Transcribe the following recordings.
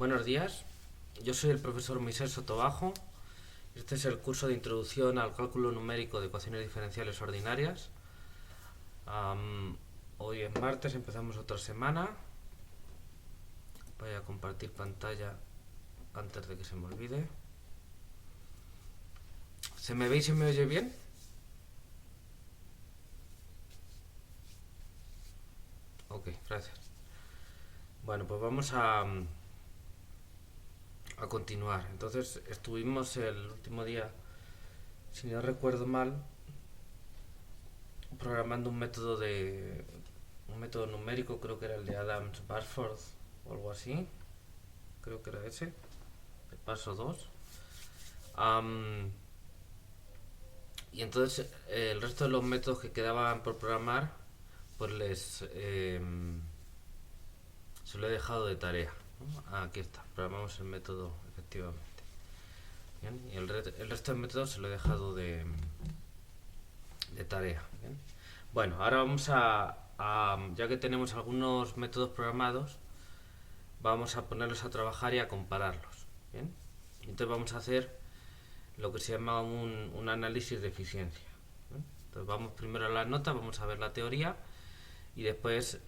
Buenos días, yo soy el profesor Moisés Sotobajo. Este es el curso de introducción al cálculo numérico de ecuaciones diferenciales ordinarias. Hoy es martes, empezamos otra semana. Voy a compartir pantalla antes de que se me olvide. ¿Se me ve y se me oye bien? Ok, gracias. Bueno, pues vamos a continuar. Entonces estuvimos el último día, si no recuerdo mal, programando un método numérico, creo que era el de Adams-Barsford o algo así, creo que era ese, el paso 2. Y entonces el resto de los métodos que quedaban por programar, pues se lo he dejado de tarea, ¿no? Aquí está, programamos el método efectivamente. Bien, y el resto de métodos se lo he dejado de tarea. Bien. Bueno, ahora vamos ya que tenemos algunos métodos programados, vamos a ponerlos a trabajar y a compararlos. Bien. Entonces vamos a hacer lo que se llama un análisis de eficiencia. Bien. Entonces vamos primero a las notas, vamos a ver la teoría y después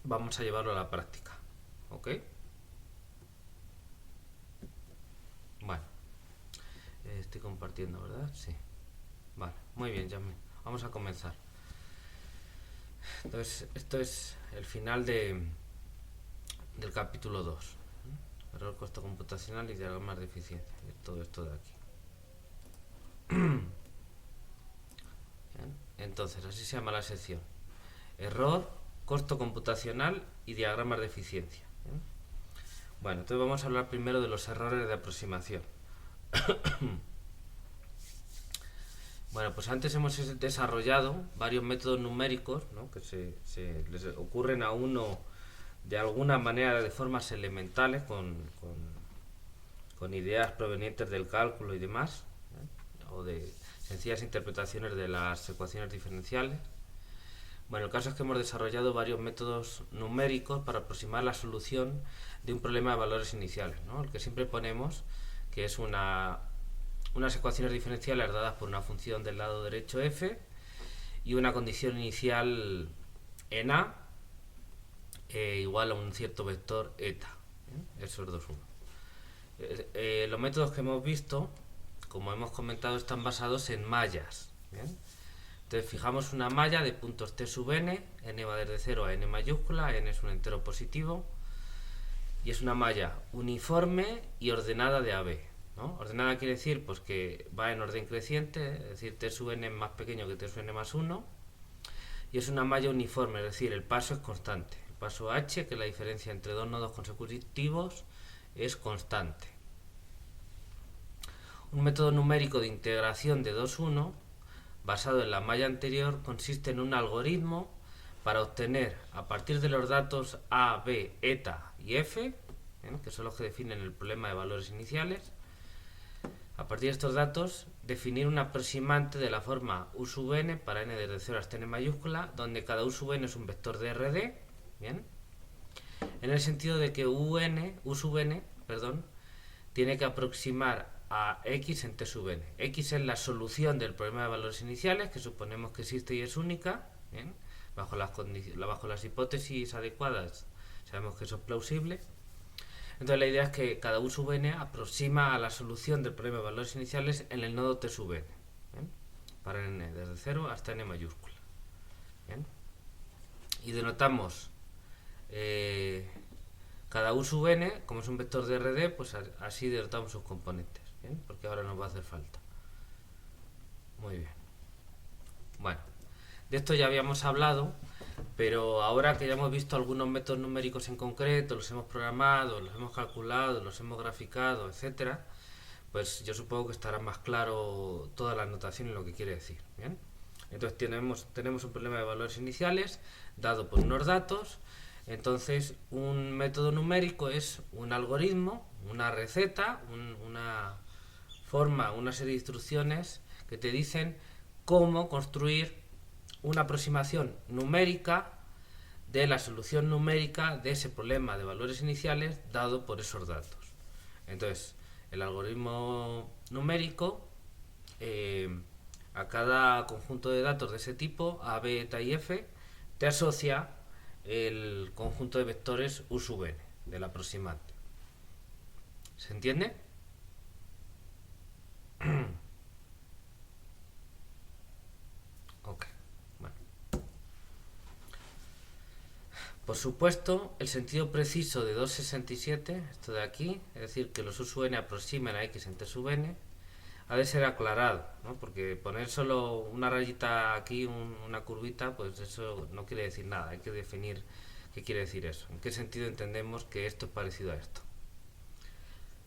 vamos a llevarlo a la práctica. ¿Ok? Bueno, estoy compartiendo, ¿verdad? Sí. Vale, muy bien, vamos a comenzar. Entonces, esto es el final del capítulo 2. Error, costo computacional y diagramas de eficiencia. Todo esto de aquí. Bien. Entonces, así se llama la sección. Error, costo computacional y diagramas de eficiencia. Bien. Bueno, entonces vamos a hablar primero de los errores de aproximación. Bueno, pues antes hemos desarrollado varios métodos numéricos, ¿no? Que se les ocurren a uno de alguna manera de formas elementales, con ideas provenientes del cálculo y demás, o de sencillas interpretaciones de las ecuaciones diferenciales. Bueno, el caso es que hemos desarrollado varios métodos numéricos para aproximar la solución de un problema de valores iniciales, ¿no? El que siempre ponemos, que es unas ecuaciones diferenciales dadas por una función del lado derecho f y una condición inicial en a igual a un cierto vector eta. Esos dos uno. Los métodos que hemos visto, como hemos comentado, están basados en mallas. ¿Bien? Entonces fijamos una malla de puntos t sub n va desde 0 a n mayúscula, n es un entero positivo, y es una malla uniforme y ordenada de AB. ¿No? Ordenada quiere decir pues que va en orden creciente, es decir, t sub n es más pequeño que t sub n más 1, y es una malla uniforme, es decir, el paso es constante. El paso h, que es la diferencia entre dos nodos consecutivos, es constante. Un método numérico de integración de 2,1 basado en la malla anterior consiste en un algoritmo para obtener, a partir de los datos a, b, eta y f, que son los que definen el problema de valores iniciales, a partir de estos datos, definir un aproximante de la forma u sub n para n desde 0 hasta n mayúscula, donde cada u sub n es un vector de RD, ¿bien? En el sentido de que u sub n, tiene que aproximar a x en t sub n. X es la solución del problema de valores iniciales, que suponemos que existe y es única, ¿bien? Bajo las hipótesis adecuadas sabemos que eso es plausible. Entonces la idea es que cada u sub n aproxima a la solución del problema de valores iniciales en el nodo t sub n, ¿bien? Para n desde 0 hasta n mayúscula. ¿Bien? Y denotamos cada u sub n, como es un vector de RD, pues así denotamos sus componentes, ¿bien? Porque ahora nos va a hacer falta. Muy bien. Bueno, de esto ya habíamos hablado, pero ahora que ya hemos visto algunos métodos numéricos en concreto, los hemos programado, los hemos calculado, los hemos graficado, etcétera, pues yo supongo que estará más claro toda la notación y lo que quiere decir. ¿Bien? Entonces tenemos un problema de valores iniciales dado por unos datos. Entonces un método numérico es un algoritmo, una receta, una forma, una serie de instrucciones que te dicen cómo construir una aproximación numérica de la solución numérica de ese problema de valores iniciales dado por esos datos. Entonces, el algoritmo numérico a cada conjunto de datos de ese tipo, A, B, eta y F, te asocia el conjunto de vectores U sub n del aproximante. ¿Se entiende? Ok, bueno. Por supuesto, el sentido preciso de 267, esto de aquí, es decir, que los U sub n aproximen a X entre sub n, ha de ser aclarado, ¿no? Porque poner solo una rayita aquí, una curvita, pues eso no quiere decir nada. Hay que definir qué quiere decir eso, en qué sentido entendemos que esto es parecido a esto.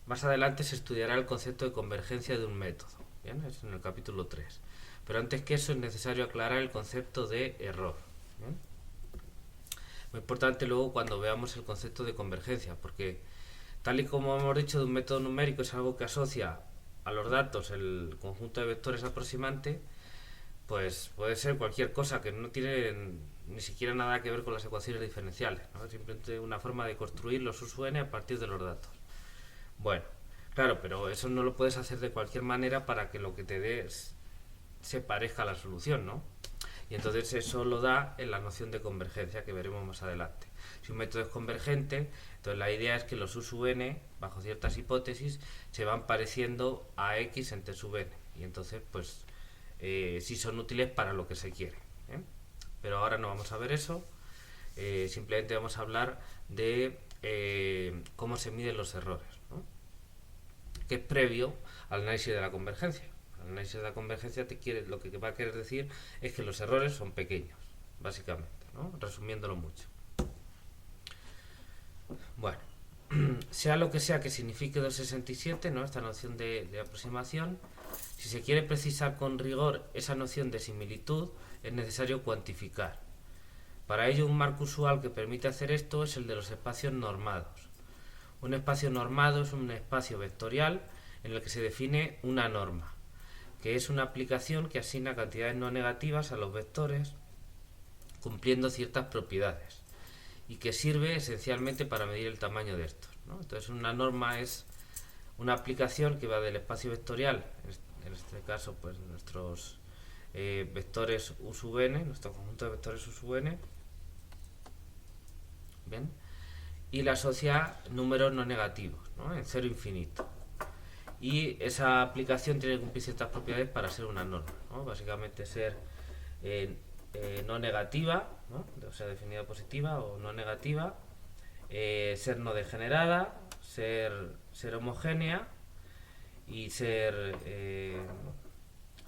Más adelante se estudiará el concepto de convergencia de un método, ¿bien? Es en el capítulo 3. Pero antes que eso es necesario aclarar el concepto de error, ¿bien? Muy importante luego cuando veamos el concepto de convergencia, porque tal y como hemos dicho de un método numérico es algo que asocia a los datos el conjunto de vectores aproximante, pues puede ser cualquier cosa que no tiene ni siquiera nada que ver con las ecuaciones diferenciales, ¿no? Simplemente una forma de construir los U sub n a partir de los datos. Bueno, claro, pero eso no lo puedes hacer de cualquier manera para que lo que te dé se parezca a la solución, ¿no? Y entonces eso lo da en la noción de convergencia que veremos más adelante. Si un método es convergente, entonces la idea es que los U sub n, bajo ciertas hipótesis, se van pareciendo a X entre sub n. Y entonces, pues, sí son útiles para lo que se quiere, ¿eh? Pero ahora no vamos a ver eso. Simplemente vamos a hablar de cómo se miden los errores, ¿no? Que es previo al análisis de la convergencia. El análisis de la convergencia lo que va a querer decir es que los errores son pequeños, básicamente, ¿no? Resumiéndolo mucho. Bueno, sea lo que sea que signifique 267, ¿no? Esta noción de aproximación, si se quiere precisar con rigor esa noción de similitud, es necesario cuantificar. Para ello, un marco usual que permite hacer esto es el de los espacios normados. Un espacio normado es un espacio vectorial en el que se define una norma, que es una aplicación que asigna cantidades no negativas a los vectores cumpliendo ciertas propiedades y que sirve esencialmente para medir el tamaño de estos, ¿no? Entonces una norma es una aplicación que va del espacio vectorial, en este caso pues nuestros vectores U sub n, nuestro conjunto de vectores U sub n, ¿bien? Y la asocia números no negativos, ¿no? En cero infinito. Y esa aplicación tiene que cumplir ciertas propiedades para ser una norma, ¿no? Básicamente ser no negativa, ¿no? O sea, definida positiva o no negativa, ser no degenerada, ser homogénea y ser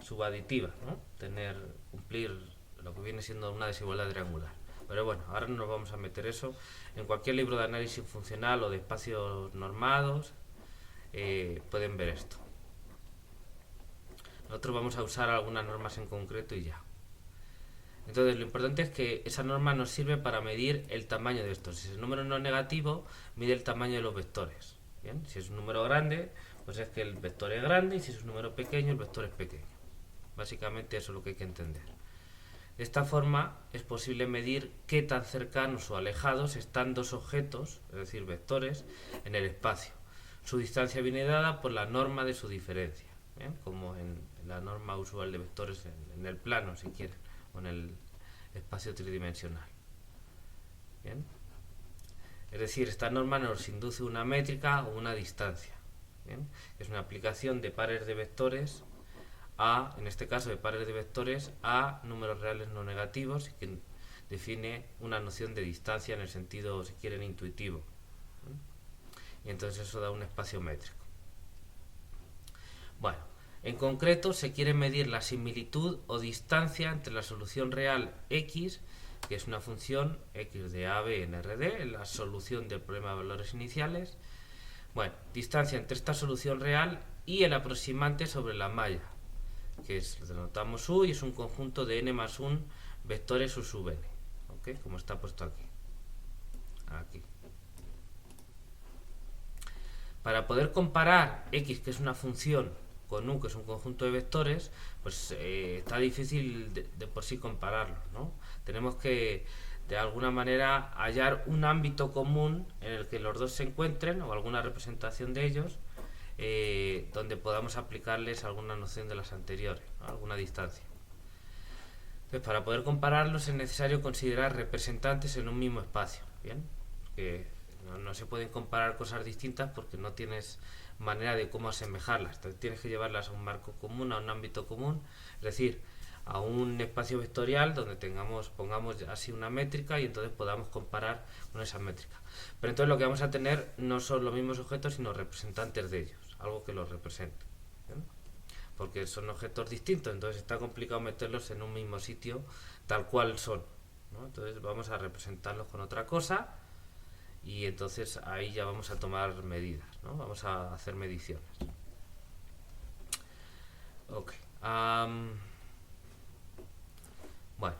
subaditiva, ¿no? Cumplir lo que viene siendo una desigualdad triangular. Pero bueno, ahora no nos vamos a meter eso. En cualquier libro de análisis funcional o de espacios normados pueden ver esto. Nosotros vamos a usar algunas normas en concreto y ya. Entonces lo importante es que esa norma nos sirve para medir el tamaño de estos. Si el número no es negativo, mide el tamaño de los vectores. ¿Bien? Si es un número grande, pues es que el vector es grande, y si es un número pequeño, el vector es pequeño. Básicamente eso es lo que hay que entender. De esta forma es posible medir qué tan cercanos o alejados están dos objetos, es decir, vectores, en el espacio. Su distancia viene dada por la norma de su diferencia, ¿bien? Como en la norma usual de vectores en el plano, si quieren, o en el espacio tridimensional. ¿Bien? Es decir, esta norma nos induce una métrica o una distancia. ¿Bien? Es una aplicación de pares de vectores en este caso de pares de vectores a números reales no negativos, y que define una noción de distancia en el sentido, si quieren, intuitivo. Y entonces eso da un espacio métrico. Bueno, en concreto se quiere medir la similitud o distancia entre la solución real x, que es una función x de a, b en RD, en la solución del problema de valores iniciales. Bueno, distancia entre esta solución real y el aproximante sobre la malla, que lo denotamos U y es un conjunto de n más 1 vectores U sub n, ¿okay? Como está puesto aquí. Para poder comparar x, que es una función, con U, que es un conjunto de vectores, pues está difícil de por sí compararlos, ¿no? Tenemos que de alguna manera hallar un ámbito común en el que los dos se encuentren o alguna representación de ellos donde podamos aplicarles alguna noción de las anteriores, ¿no? Alguna distancia. Entonces, para poder compararlos es necesario considerar representantes en un mismo espacio, ¿bien? Que no se pueden comparar cosas distintas porque no tienes manera de cómo asemejarlas. Entonces, tienes que llevarlas a un marco común, a un ámbito común, es decir, a un espacio vectorial donde pongamos así una métrica y entonces podamos comparar con esa métrica. Pero entonces lo que vamos a tener no son los mismos objetos, sino representantes de ellos, algo que los represente, ¿bien? Porque son objetos distintos, entonces está complicado meterlos en un mismo sitio tal cual son, ¿no? Entonces vamos a representarlos con otra cosa y entonces ahí ya vamos a tomar medidas, ¿no? Vamos a hacer mediciones. Ok. Bueno,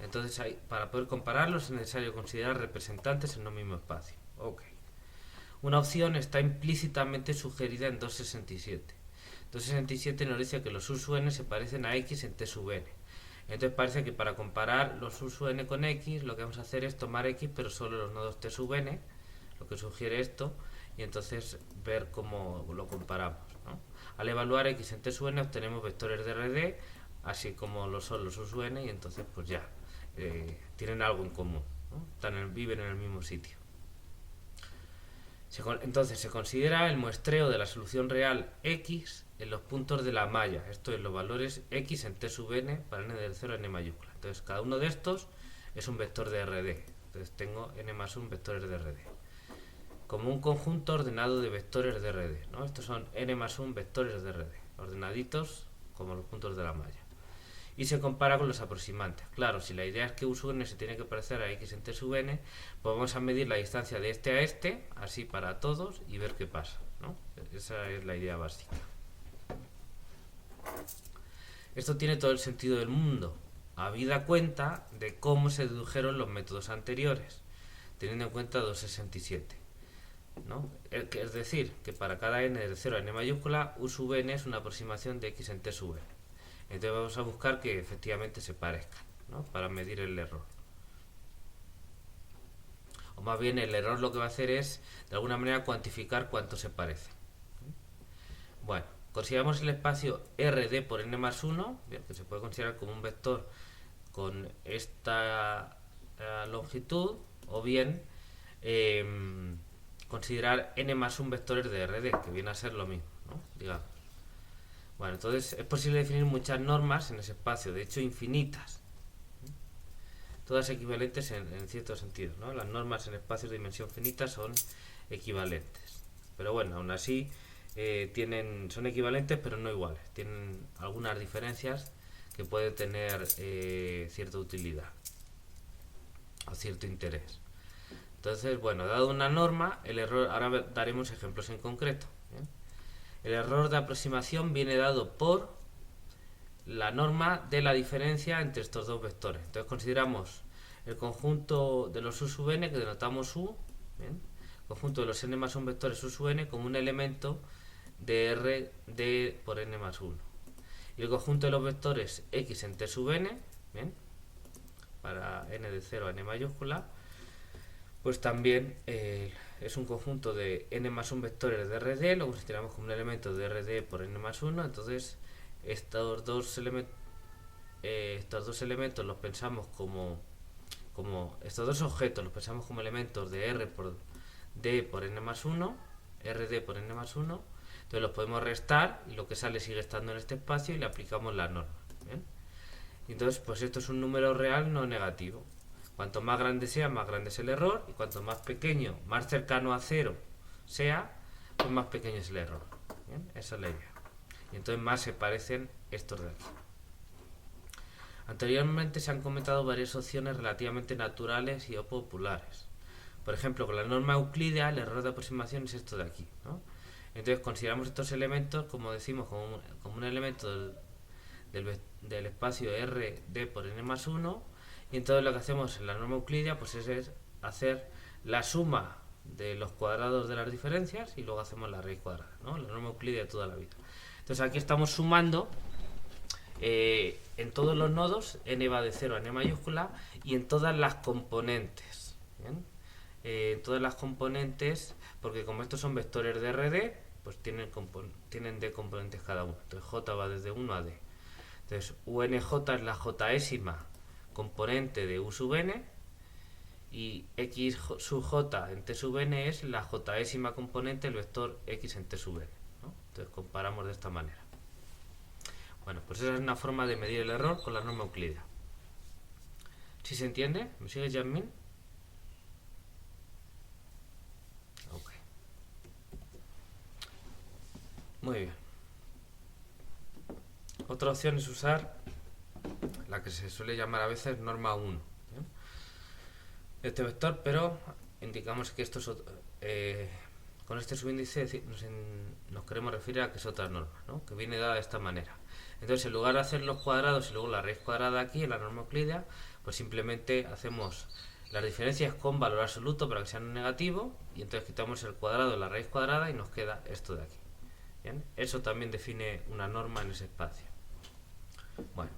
entonces para poder compararlos es necesario considerar representantes en un mismo espacio. Ok. Una opción está implícitamente sugerida en 267. 267 nos dice que los U sub n se parecen a x en t sub n. Entonces parece que para comparar los U sub n con x lo que vamos a hacer es tomar x pero solo los nodos t sub n, lo que sugiere esto, y entonces ver cómo lo comparamos, ¿no? Al evaluar x en t sub n obtenemos vectores de RD, así como lo son los U sub n, y entonces pues ya tienen algo en común, ¿no? Viven en el mismo sitio. Entonces se considera el muestreo de la solución real x en los puntos de la malla, esto es los valores x en t sub n para n del 0 a n mayúscula. Entonces cada uno de estos es un vector de RD, entonces tengo n más 1 vectores de RD como un conjunto ordenado de vectores de RD, ¿no? Estos son n más 1 vectores de RD, ordenaditos como los puntos de la malla. Y se compara con los aproximantes. Claro, si la idea es que U sub n se tiene que parecer a x en t sub n, pues vamos a medir la distancia de este a este, así para todos, y ver qué pasa, ¿no? Esa es la idea básica. Esto tiene todo el sentido del mundo, habida cuenta de cómo se dedujeron los métodos anteriores, teniendo en cuenta 267, ¿no? Es decir, que para cada n de 0 a n mayúscula, U sub n es una aproximación de x en t sub n. Entonces vamos a buscar que efectivamente se parezcan, ¿no? Para medir el error. O más bien el error lo que va a hacer es, de alguna manera, cuantificar cuánto se parecen. Bueno, consideramos el espacio RD por n más 1, bien, que se puede considerar como un vector con esta longitud, o bien considerar n más 1 vectores de RD, que viene a ser lo mismo, ¿no? Digamos. Bueno, entonces es posible definir muchas normas en ese espacio, de hecho infinitas, todas equivalentes en cierto sentido, ¿no? Las normas en espacios de dimensión finita son equivalentes, pero bueno, aún así son equivalentes pero no iguales, tienen algunas diferencias que pueden tener cierta utilidad o cierto interés. Entonces, bueno, dado una norma, el error, ahora daremos ejemplos en concreto, ¿bien? El error de aproximación viene dado por la norma de la diferencia entre estos dos vectores. Entonces consideramos el conjunto de los U sub n, que denotamos U, ¿bien? El conjunto de los n más 1 vectores U sub n como un elemento de RD por n más 1. Y el conjunto de los vectores x en t sub n, ¿bien? Para n de 0 a n mayúscula, pues también es un conjunto de n más 1 vectores de RD, lo consideramos como un elemento de RD por n más 1, entonces estos dos elementos los pensamos como estos dos objetos los pensamos como elementos de R por D por n más 1, RD por n más 1, entonces los podemos restar y lo que sale sigue estando en este espacio y le aplicamos la norma, ¿bien? Y entonces pues esto es un número real no negativo. Cuanto más grande sea, más grande es el error, y cuanto más pequeño, más cercano a 0 sea, pues más pequeño es el error, ¿bien? Esa es la idea. Y entonces más se parecen estos de aquí. Anteriormente se han comentado varias opciones relativamente naturales y o populares. Por ejemplo, con la norma euclídea, el error de aproximación es esto de aquí, ¿no? Entonces consideramos estos elementos, como decimos, como un elemento del espacio RD por n más 1, y entonces lo que hacemos en la norma euclídea pues es hacer la suma de los cuadrados de las diferencias y luego hacemos la raíz cuadrada, ¿no? La norma euclídea de toda la vida. Entonces aquí estamos sumando en todos los nodos n va de 0 a n mayúscula y en todas las componentes. ¿Bien? En todas las componentes, porque como estos son vectores de RD, pues tienen d componentes cada uno. Entonces j va desde 1 a d. Entonces UNJ es la jésima componente de U sub n y x sub j en t sub n es la jésima componente del vector x en t sub n, ¿no? Entonces comparamos de esta manera. Bueno, pues esa es una forma de medir el error con la norma euclídea. ¿Sí se entiende? ¿Me sigue, Yasmin? Ok. Muy bien. Otra opción es usar la que se suele llamar a veces norma 1. ¿Bien? Este vector, pero indicamos que esto es con este subíndice nos queremos referir a que es otra norma, ¿no? Que viene dada de esta manera. Entonces, en lugar de hacer los cuadrados y luego la raíz cuadrada aquí en la norma euclídea, pues simplemente hacemos las diferencias con valor absoluto para que sean un negativo y entonces quitamos el cuadrado de la raíz cuadrada y nos queda esto de aquí. ¿Bien? Eso también define una norma en ese espacio. Bueno,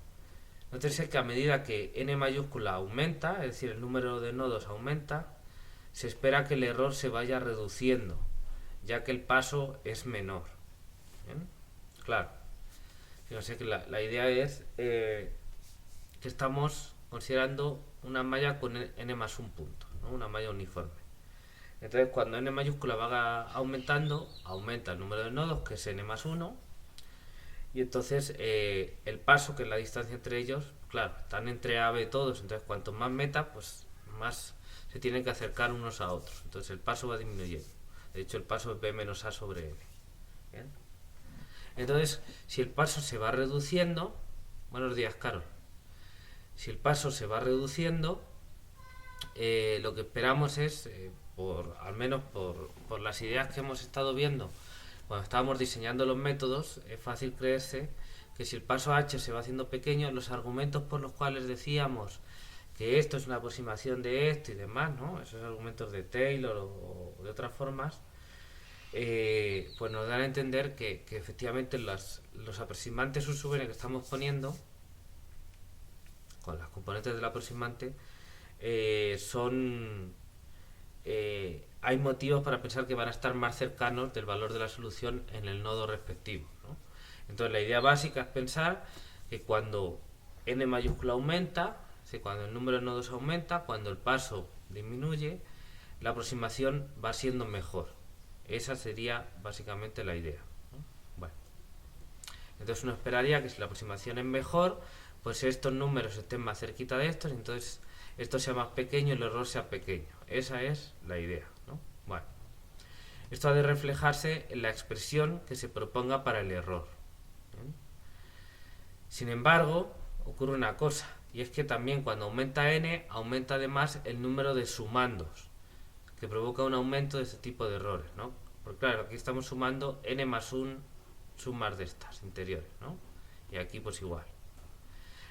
entonces que a medida que n mayúscula aumenta, es decir, el número de nodos aumenta, se espera que el error se vaya reduciendo, ya que el paso es menor. ¿Bien? Claro. Fíjense que la idea es que estamos considerando una malla con n más un punto, ¿no? Una malla uniforme. Entonces, cuando n mayúscula va aumentando, aumenta el número de nodos, que es n más 1, y entonces el paso, que es la distancia entre ellos, claro, están entre A, B todos, entonces cuanto más meta, pues más se tienen que acercar unos a otros. Entonces el paso va disminuyendo. De hecho, el paso es B menos A sobre N. ¿Bien? Entonces, si el paso se va reduciendo... Buenos días, Carol. Si el paso se va reduciendo, lo que esperamos es, al menos por las ideas que hemos estado viendo cuando estábamos diseñando los métodos, es fácil creerse que si el paso h se va haciendo pequeño, los argumentos por los cuales decíamos que esto es una aproximación de esto y demás, ¿no? Esos argumentos de Taylor o de otras formas, pues nos dan a entender que efectivamente los aproximantes sub n que estamos poniendo con las componentes del aproximante hay motivos para pensar que van a estar más cercanos del valor de la solución en el nodo respectivo, ¿no? Entonces la idea básica es pensar que cuando n mayúscula aumenta, cuando el número de nodos aumenta, cuando el paso disminuye, la aproximación va siendo mejor. Esa sería básicamente la idea, ¿no? Bueno. Entonces uno esperaría que si la aproximación es mejor, pues estos números estén más cerquita de estos, entonces esto sea más pequeño y el error sea pequeño. Esa es la idea, ¿no? Bueno. Esto ha de reflejarse en la expresión que se proponga para el error. ¿Bien? Sin embargo, ocurre una cosa, y es que también cuando aumenta n, aumenta además el número de sumandos, que provoca un aumento de este tipo de errores, ¿no? Porque claro, aquí estamos sumando n más 1 sumas de estas interiores, ¿no? Y aquí pues igual.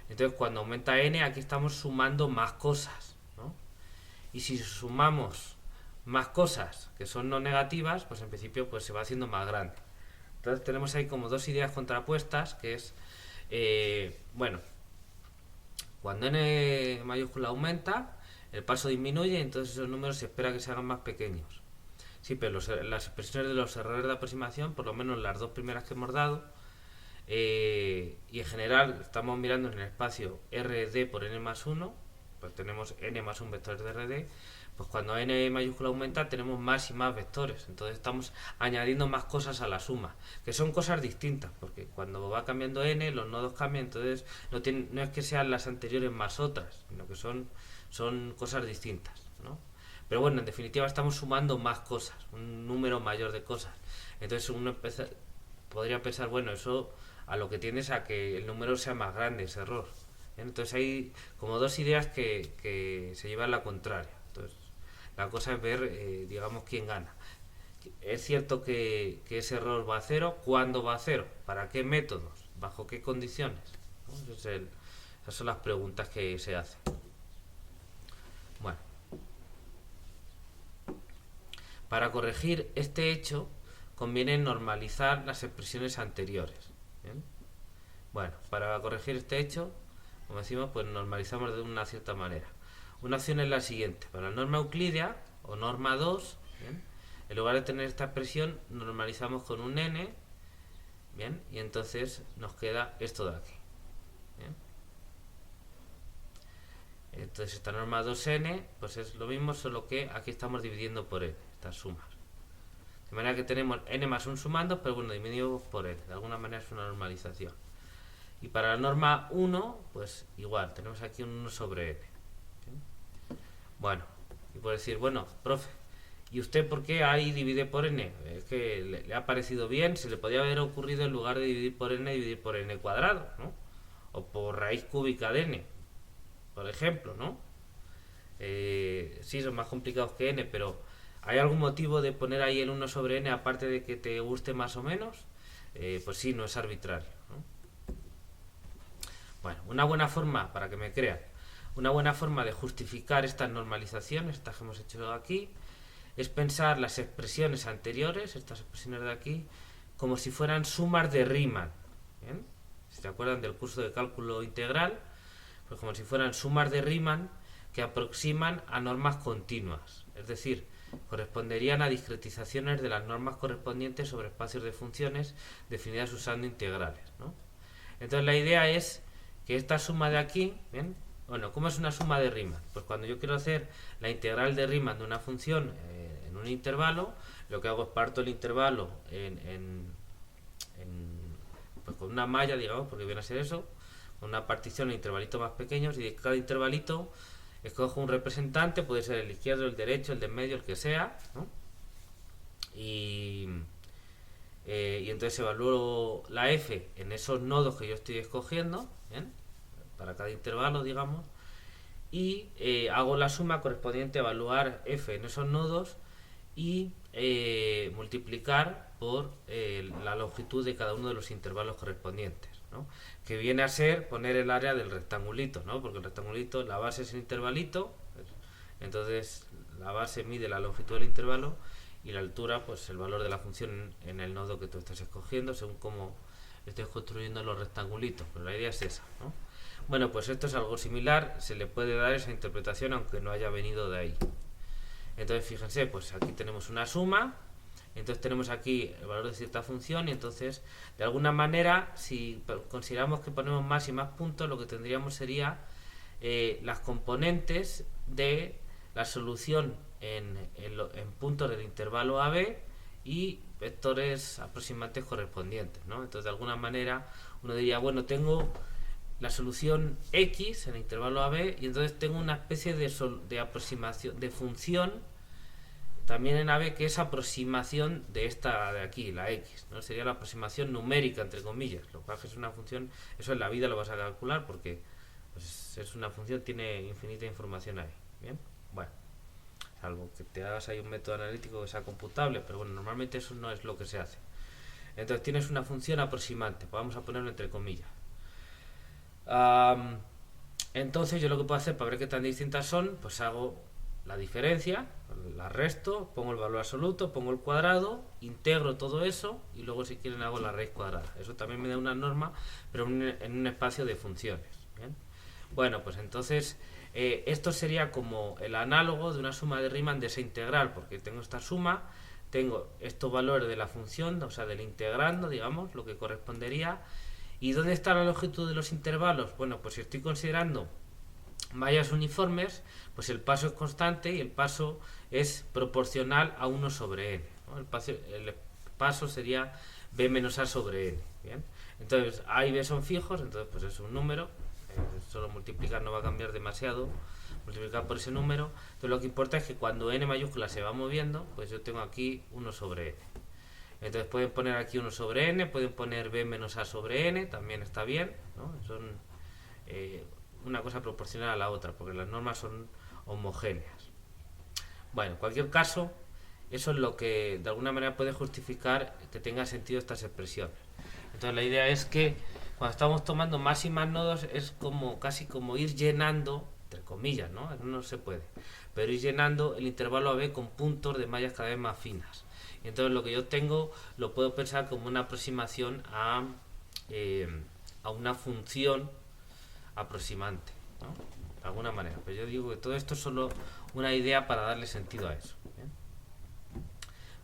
Entonces cuando aumenta n, aquí estamos sumando más cosas, ¿no? Y si sumamos más cosas que son no negativas, pues en principio pues se va haciendo más grande. Entonces tenemos ahí como dos ideas contrapuestas, que es, bueno, cuando n mayúscula aumenta, el paso disminuye y entonces esos números se espera que se hagan más pequeños. Sí, pero las expresiones de los errores de aproximación, por lo menos las dos primeras que hemos dado, y en general estamos mirando en el espacio RD por n más 1, pues tenemos n más 1 vectores de RD, pues cuando n mayúscula aumenta tenemos más y más vectores, entonces estamos añadiendo más cosas a la suma, que son cosas distintas, porque cuando va cambiando n, los nodos cambian, entonces no es que sean las anteriores más otras, sino que son cosas distintas, ¿no? Pero bueno, en definitiva estamos sumando más cosas, un número mayor de cosas, entonces uno podría pensar, bueno, eso a lo que tiende es a que el número sea más grande, ese error. Entonces hay como dos ideas que se llevan a la contraria. Entonces la cosa es ver, digamos, quién gana. Es cierto que ese error va a cero. ¿Cuándo va a cero? ¿Para qué métodos? ¿Bajo qué condiciones? ¿No? Esas son las preguntas que se hacen. Bueno. Para corregir este hecho, conviene normalizar las expresiones anteriores. ¿Bien? Bueno, para corregir este hecho, como decimos, pues normalizamos de una cierta manera. Una opción es la siguiente. Para la norma euclídea o norma 2, ¿bien? En lugar de tener esta expresión, normalizamos con un n, ¿bien? Y entonces nos queda esto de aquí, ¿bien? Entonces esta norma 2n pues es lo mismo, solo que aquí estamos dividiendo por n, estas sumas. De manera que tenemos n más 1 sumando, pero bueno, dividido por n. De alguna manera es una normalización. Y para la norma 1, pues igual, tenemos aquí un 1 sobre n. ¿Sí? Bueno, y puedo decir, bueno, profe, ¿y usted por qué ahí divide por n? Es que le ha parecido bien, se le podía haber ocurrido en lugar de dividir por n, dividir por n cuadrado, ¿no? O por raíz cúbica de n, por ejemplo, ¿no? Sí, son más complicados que n, pero ¿hay algún motivo de poner ahí el 1 sobre n aparte de que te guste más o menos? Pues sí, no es arbitrario, ¿no? Bueno, una buena forma, para que me crean, una buena forma de justificar estas normalizaciones, estas que hemos hecho aquí, es pensar las expresiones anteriores, estas expresiones de aquí, como si fueran sumas de Riemann. ¿Bien? Si se acuerdan del curso de cálculo integral, pues como si fueran sumas de Riemann que aproximan a normas continuas, es decir, corresponderían a discretizaciones de las normas correspondientes sobre espacios de funciones definidas usando integrales, ¿no? Entonces la idea es que esta suma de aquí, ¿bien? Bueno, ¿cómo es una suma de Riemann? Pues cuando yo quiero hacer la integral de Riemann de una función en un intervalo, lo que hago es parto el intervalo pues con una malla, digamos, porque viene a ser eso, con una partición en intervalitos más pequeños, y de cada intervalito escojo un representante, puede ser el izquierdo, el derecho, el de en medio, el que sea, ¿no? Y entonces evalúo la f en esos nodos que yo estoy escogiendo, ¿bien? Para cada intervalo, digamos, y hago la suma correspondiente a evaluar f en esos nodos y multiplicar por la longitud de cada uno de los intervalos correspondientes, ¿no? Que viene a ser poner el área del rectangulito, ¿no? Porque el rectangulito, la base es el intervalito, entonces la base mide la longitud del intervalo y la altura, pues el valor de la función en el nodo que tú estás escogiendo, según cómo estés construyendo los rectangulitos, pero la idea es esa, ¿no? Bueno, pues esto es algo similar, se le puede dar esa interpretación aunque no haya venido de ahí. Entonces fíjense, pues aquí tenemos una suma, entonces tenemos aquí el valor de cierta función, y entonces de alguna manera, si consideramos que ponemos más y más puntos, lo que tendríamos sería las componentes de la solución en puntos del intervalo AB y vectores aproximantes correspondientes, ¿no? Entonces de alguna manera uno diría, bueno, tengo la solución X en el intervalo AB y entonces tengo una especie de aproximación, de función también en AB que es aproximación de esta de aquí, la X, ¿no? Sería la aproximación numérica, entre comillas. Lo cual es una función, eso en la vida lo vas a calcular porque pues, es una función, tiene infinita información ahí. Bien, bueno, salvo que te hagas ahí un método analítico que sea computable, pero bueno, normalmente eso no es lo que se hace. Entonces tienes una función aproximante, pues vamos a ponerlo entre comillas. Entonces yo lo que puedo hacer para ver qué tan distintas son, pues hago la diferencia, la resto, pongo el valor absoluto, pongo el cuadrado, integro todo eso y luego si quieren hago la raíz cuadrada. Eso también me da una norma, pero en un espacio de funciones. ¿Bien? Bueno, pues entonces esto sería como el análogo de una suma de Riemann de esa integral, porque tengo esta suma, tengo estos valores de la función, o sea del integrando, digamos, lo que correspondería. ¿Y dónde está la longitud de los intervalos? Bueno, pues si estoy considerando mallas uniformes, pues el paso es constante y el paso es proporcional a 1 sobre n, ¿no? El paso sería b menos a sobre n. ¿Bien? Entonces a y b son fijos, entonces pues es un número, solo multiplicar no va a cambiar demasiado, multiplicar por ese número. Entonces lo que importa es que cuando n mayúscula se va moviendo, pues yo tengo aquí 1 sobre n. Entonces pueden poner aquí 1 sobre n, pueden poner b menos a sobre n, también está bien, ¿no? Son una cosa proporcional a la otra, porque las normas son homogéneas. Bueno, en cualquier caso, eso es lo que de alguna manera puede justificar que tenga sentido estas expresiones. Entonces la idea es que cuando estamos tomando más y más nodos es como casi como ir llenando, entre comillas, ¿no? No se puede, pero ir llenando el intervalo AB con puntos de mallas cada vez más finas. Entonces lo que yo tengo lo puedo pensar como una aproximación a a una función aproximante, ¿no? De alguna manera. Pero yo digo que todo esto es solo una idea para darle sentido a eso. ¿Bien?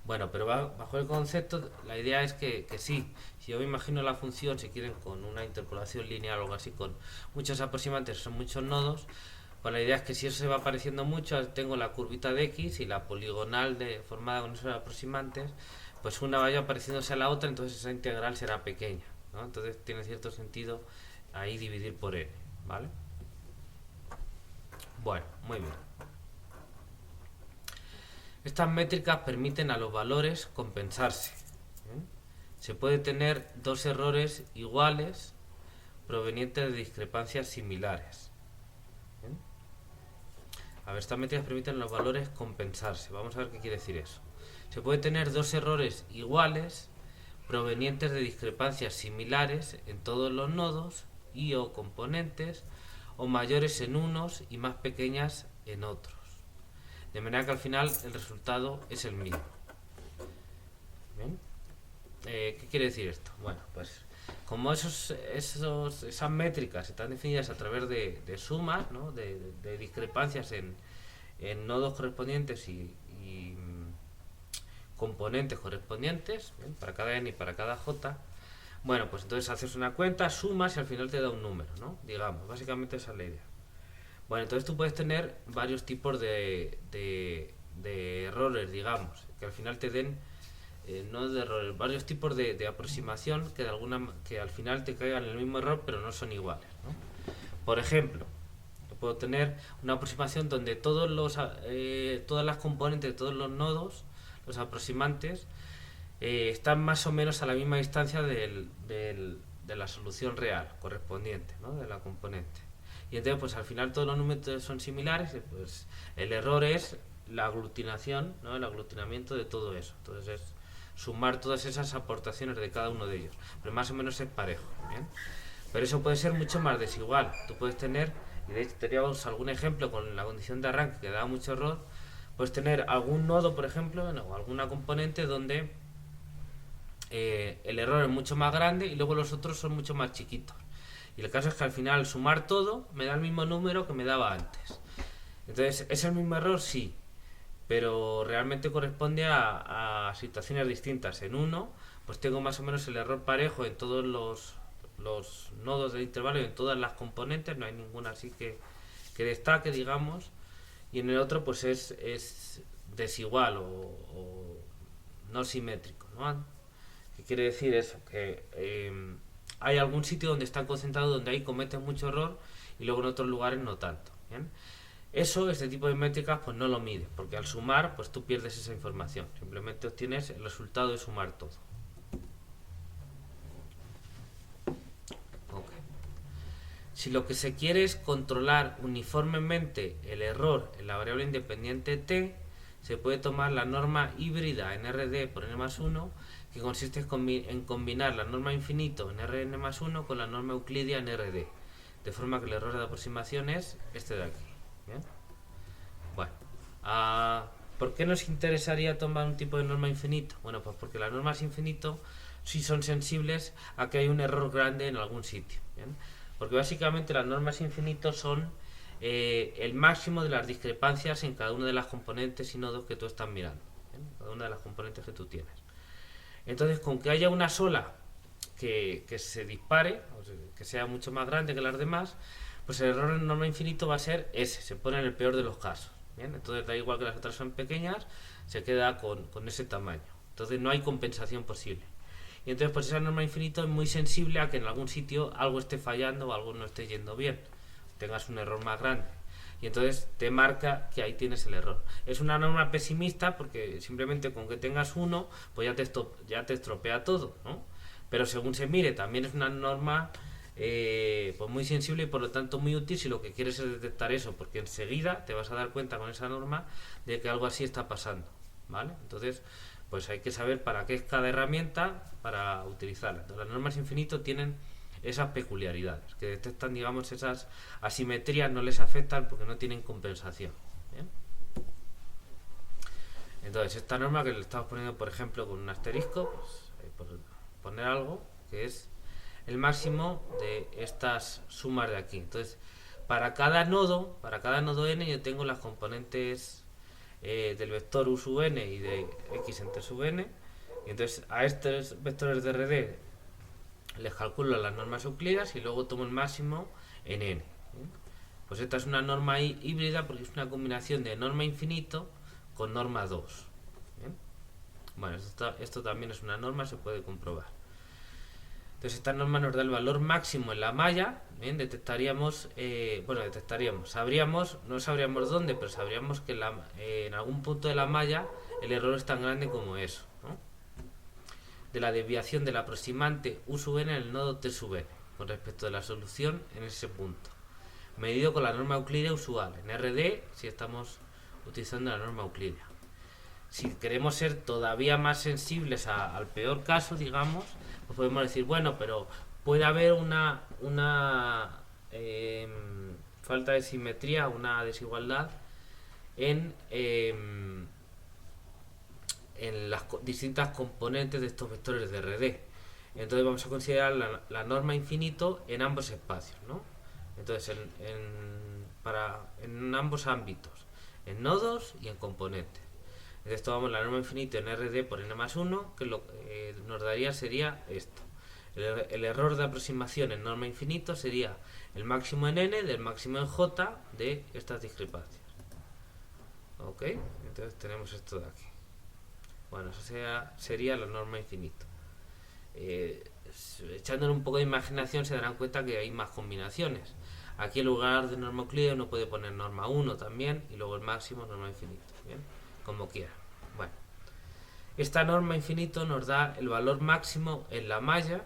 Bueno, pero bajo el concepto, la idea es que sí, si yo me imagino la función, si quieren, con una interpolación lineal o algo así, con muchos aproximantes, son muchos nodos, pues la idea es que si eso se va pareciendo mucho, tengo la curvita de x y la poligonal formada con esos aproximantes, pues una vaya pareciéndose a la otra, entonces esa integral será pequeña, ¿no? Entonces tiene cierto sentido ahí dividir por n, ¿vale? Bueno, muy bien. Estas métricas permiten a los valores compensarse. Se puede tener dos errores iguales provenientes de discrepancias similares. A ver, estas métricas permiten a los valores compensarse. Vamos a ver qué quiere decir eso. Se puede tener dos errores iguales provenientes de discrepancias similares en todos los nodos y o componentes, o mayores en unos y más pequeñas en otros. De manera que al final el resultado es el mismo. ¿Bien? ¿Qué quiere decir esto? Bueno, pues como esas métricas están definidas a través de sumas, ¿no? de discrepancias en nodos correspondientes y componentes correspondientes, ¿bien? Para cada n y para cada j, bueno, pues entonces haces una cuenta, sumas y al final te da un número, ¿no? Digamos, básicamente esa es la idea. Bueno, entonces tú puedes tener varios tipos de errores, digamos, que al final te den, no de errores, varios tipos de aproximación que al final te caigan en el mismo error, pero no son iguales, ¿no? Por ejemplo, yo puedo tener una aproximación donde todas las componentes de todos los nodos, los aproximantes, están más o menos a la misma distancia de la solución real correspondiente, ¿no? De la componente. Y entonces, pues al final todos los números son similares, pues el error es la aglutinación, ¿no? El aglutinamiento de todo eso. Entonces es sumar todas esas aportaciones de cada uno de ellos. Pero más o menos es parejo, ¿bien? Pero eso puede ser mucho más desigual. Tú puedes tener, y de hecho teníamos algún ejemplo con la condición de arranque que daba mucho error, puedes tener algún nodo, por ejemplo, o alguna componente donde el error es mucho más grande y luego los otros son mucho más chiquitos. Y el caso es que al final, al sumar todo, me da el mismo número que me daba antes. Entonces, ¿es el mismo error? Sí. Pero realmente corresponde a situaciones distintas. En uno, pues tengo más o menos el error parejo en todos los nodos del intervalo y en todas las componentes. No hay ninguna así que destaque, digamos. Y en el otro, pues es desigual o no simétrico, ¿no? ¿Qué quiere decir eso? Que hay algún sitio donde está concentrado, donde ahí cometes mucho error y luego en otros lugares no tanto. ¿Bien? Este tipo de métricas, pues no lo mide, porque al sumar, pues tú pierdes esa información. Simplemente obtienes el resultado de sumar todo. Okay. Si lo que se quiere es controlar uniformemente el error en la variable independiente t, se puede tomar la norma híbrida en RD por n más 1, que consiste en combinar la norma infinito en Rn más 1 con la norma euclidia en RD, de forma que el error de aproximación es este de aquí. ¿Bien? Bueno, ¿por qué nos interesaría tomar un tipo de norma infinito? Bueno, pues porque las normas infinito sí son sensibles a que hay un error grande en algún sitio. ¿Bien? Porque básicamente las normas infinito son el máximo de las discrepancias en cada una de las componentes y nodos que tú estás mirando. ¿Bien? Cada una de las componentes que tú tienes. Entonces, con que haya una sola que se dispare, o sea, que sea mucho más grande que las demás, pues el error en norma infinito va a ser ese, se pone en el peor de los casos. ¿Bien? Entonces, da igual que las otras son pequeñas, se queda con ese tamaño. Entonces, no hay compensación posible. Y entonces, pues esa norma infinito es muy sensible a que en algún sitio algo esté fallando o algo no esté yendo bien, tengas un error más grande. Y entonces te marca que ahí tienes el error. Es una norma pesimista porque simplemente con que tengas uno, pues ya te estropea todo, ¿no? Pero según se mire, también es una norma pues muy sensible y por lo tanto muy útil si lo que quieres es detectar eso, porque enseguida te vas a dar cuenta con esa norma de que algo así está pasando, ¿vale? Entonces, pues hay que saber para qué es cada herramienta para utilizarla. Entonces, las normas infinito tienen esas peculiaridades, que detectan, digamos, esas asimetrías, no les afectan porque no tienen compensación. ¿Bien? Entonces, esta norma que le estamos poniendo, por ejemplo, con un asterisco, pues, por poner algo, que es el máximo de estas sumas de aquí. Entonces, para cada nodo n, yo tengo las componentes del vector u sub n y de x entre sub n. Y entonces a estos vectores de RD les calculo las normas euclidas y luego tomo el máximo en n. Pues esta es una norma híbrida porque es una combinación de norma infinito con norma 2. ¿Bien? Bueno, esto también es una norma, se puede comprobar. Entonces esta norma nos da el valor máximo en la malla. Bien, sabríamos, no sabríamos dónde, pero sabríamos que en algún punto de la malla el error es tan grande como eso, ¿no? De la desviación del aproximante u sub n en el nodo t sub n con respecto de la solución en ese punto, medido con la norma euclídea usual en RD si estamos utilizando la norma euclídea. Si queremos ser todavía más sensibles al peor caso, digamos, pues podemos decir, bueno, pero puede haber una falta de simetría, una desigualdad en las distintas componentes de estos vectores de RD. Entonces vamos a considerar la norma infinito en ambos espacios, ¿no? Entonces en ambos ámbitos, en nodos y en componentes. Entonces tomamos la norma infinito en RD por n más 1, que lo que nos daría sería esto. El error de aproximación en norma infinito sería el máximo en n del máximo en j de estas discrepancias. ¿Ok? Entonces tenemos esto de aquí. Bueno, eso sería la norma infinito. Echándole un poco de imaginación se darán cuenta que hay más combinaciones. Aquí en lugar de norma euclídea uno puede poner norma 1 también y luego el máximo norma infinito. ¿Bien? Como quiera. Bueno, esta norma infinito nos da el valor máximo en la malla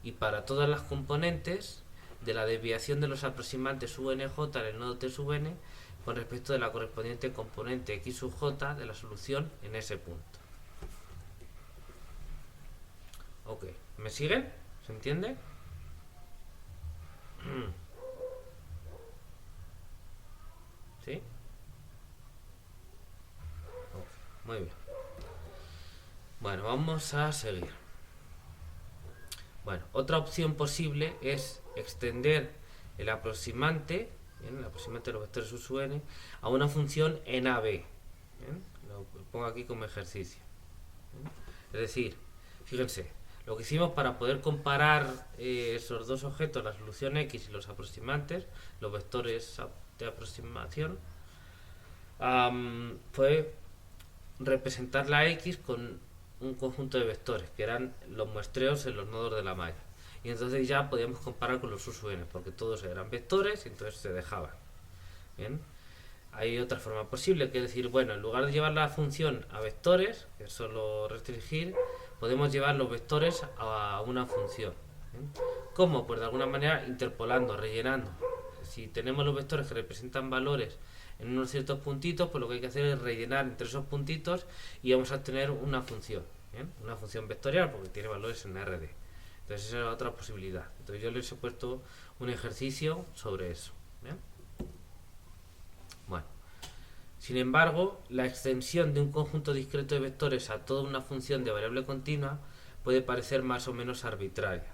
y para todas las componentes de la desviación de los aproximantes u n j en el nodo t sub n con respecto de la correspondiente componente x sub j de la solución en ese punto. Ok, ¿me siguen? ¿Se entiende? ¿Sí? Okay, muy bien. Bueno, vamos a seguir. Bueno, otra opción posible es extender el aproximante, ¿bien? El aproximante de los vectores u sub n a una función en AB. ¿Bien? Lo pongo aquí como ejercicio. ¿Bien? Es decir, fíjense, lo que hicimos para poder comparar esos dos objetos, la solución X y los aproximantes, los vectores de aproximación, fue representar la X con un conjunto de vectores, que eran los muestreos en los nodos de la malla. Y entonces ya podíamos comparar con los U sub n, porque todos eran vectores y entonces se dejaban. ¿Bien? Hay otra forma posible, que es decir, bueno, en lugar de llevar la función a vectores, que es solo restringir, podemos llevar los vectores a una función. ¿Bien? ¿Cómo? Pues de alguna manera interpolando, rellenando. Si tenemos los vectores que representan valores en unos ciertos puntitos, pues lo que hay que hacer es rellenar entre esos puntitos y vamos a obtener una función. ¿Bien? Una función vectorial porque tiene valores en RD. Entonces esa es otra posibilidad. Entonces yo les he puesto un ejercicio sobre eso. ¿Bien? Bueno. Sin embargo, la extensión de un conjunto discreto de vectores a toda una función de variable continua puede parecer más o menos arbitraria.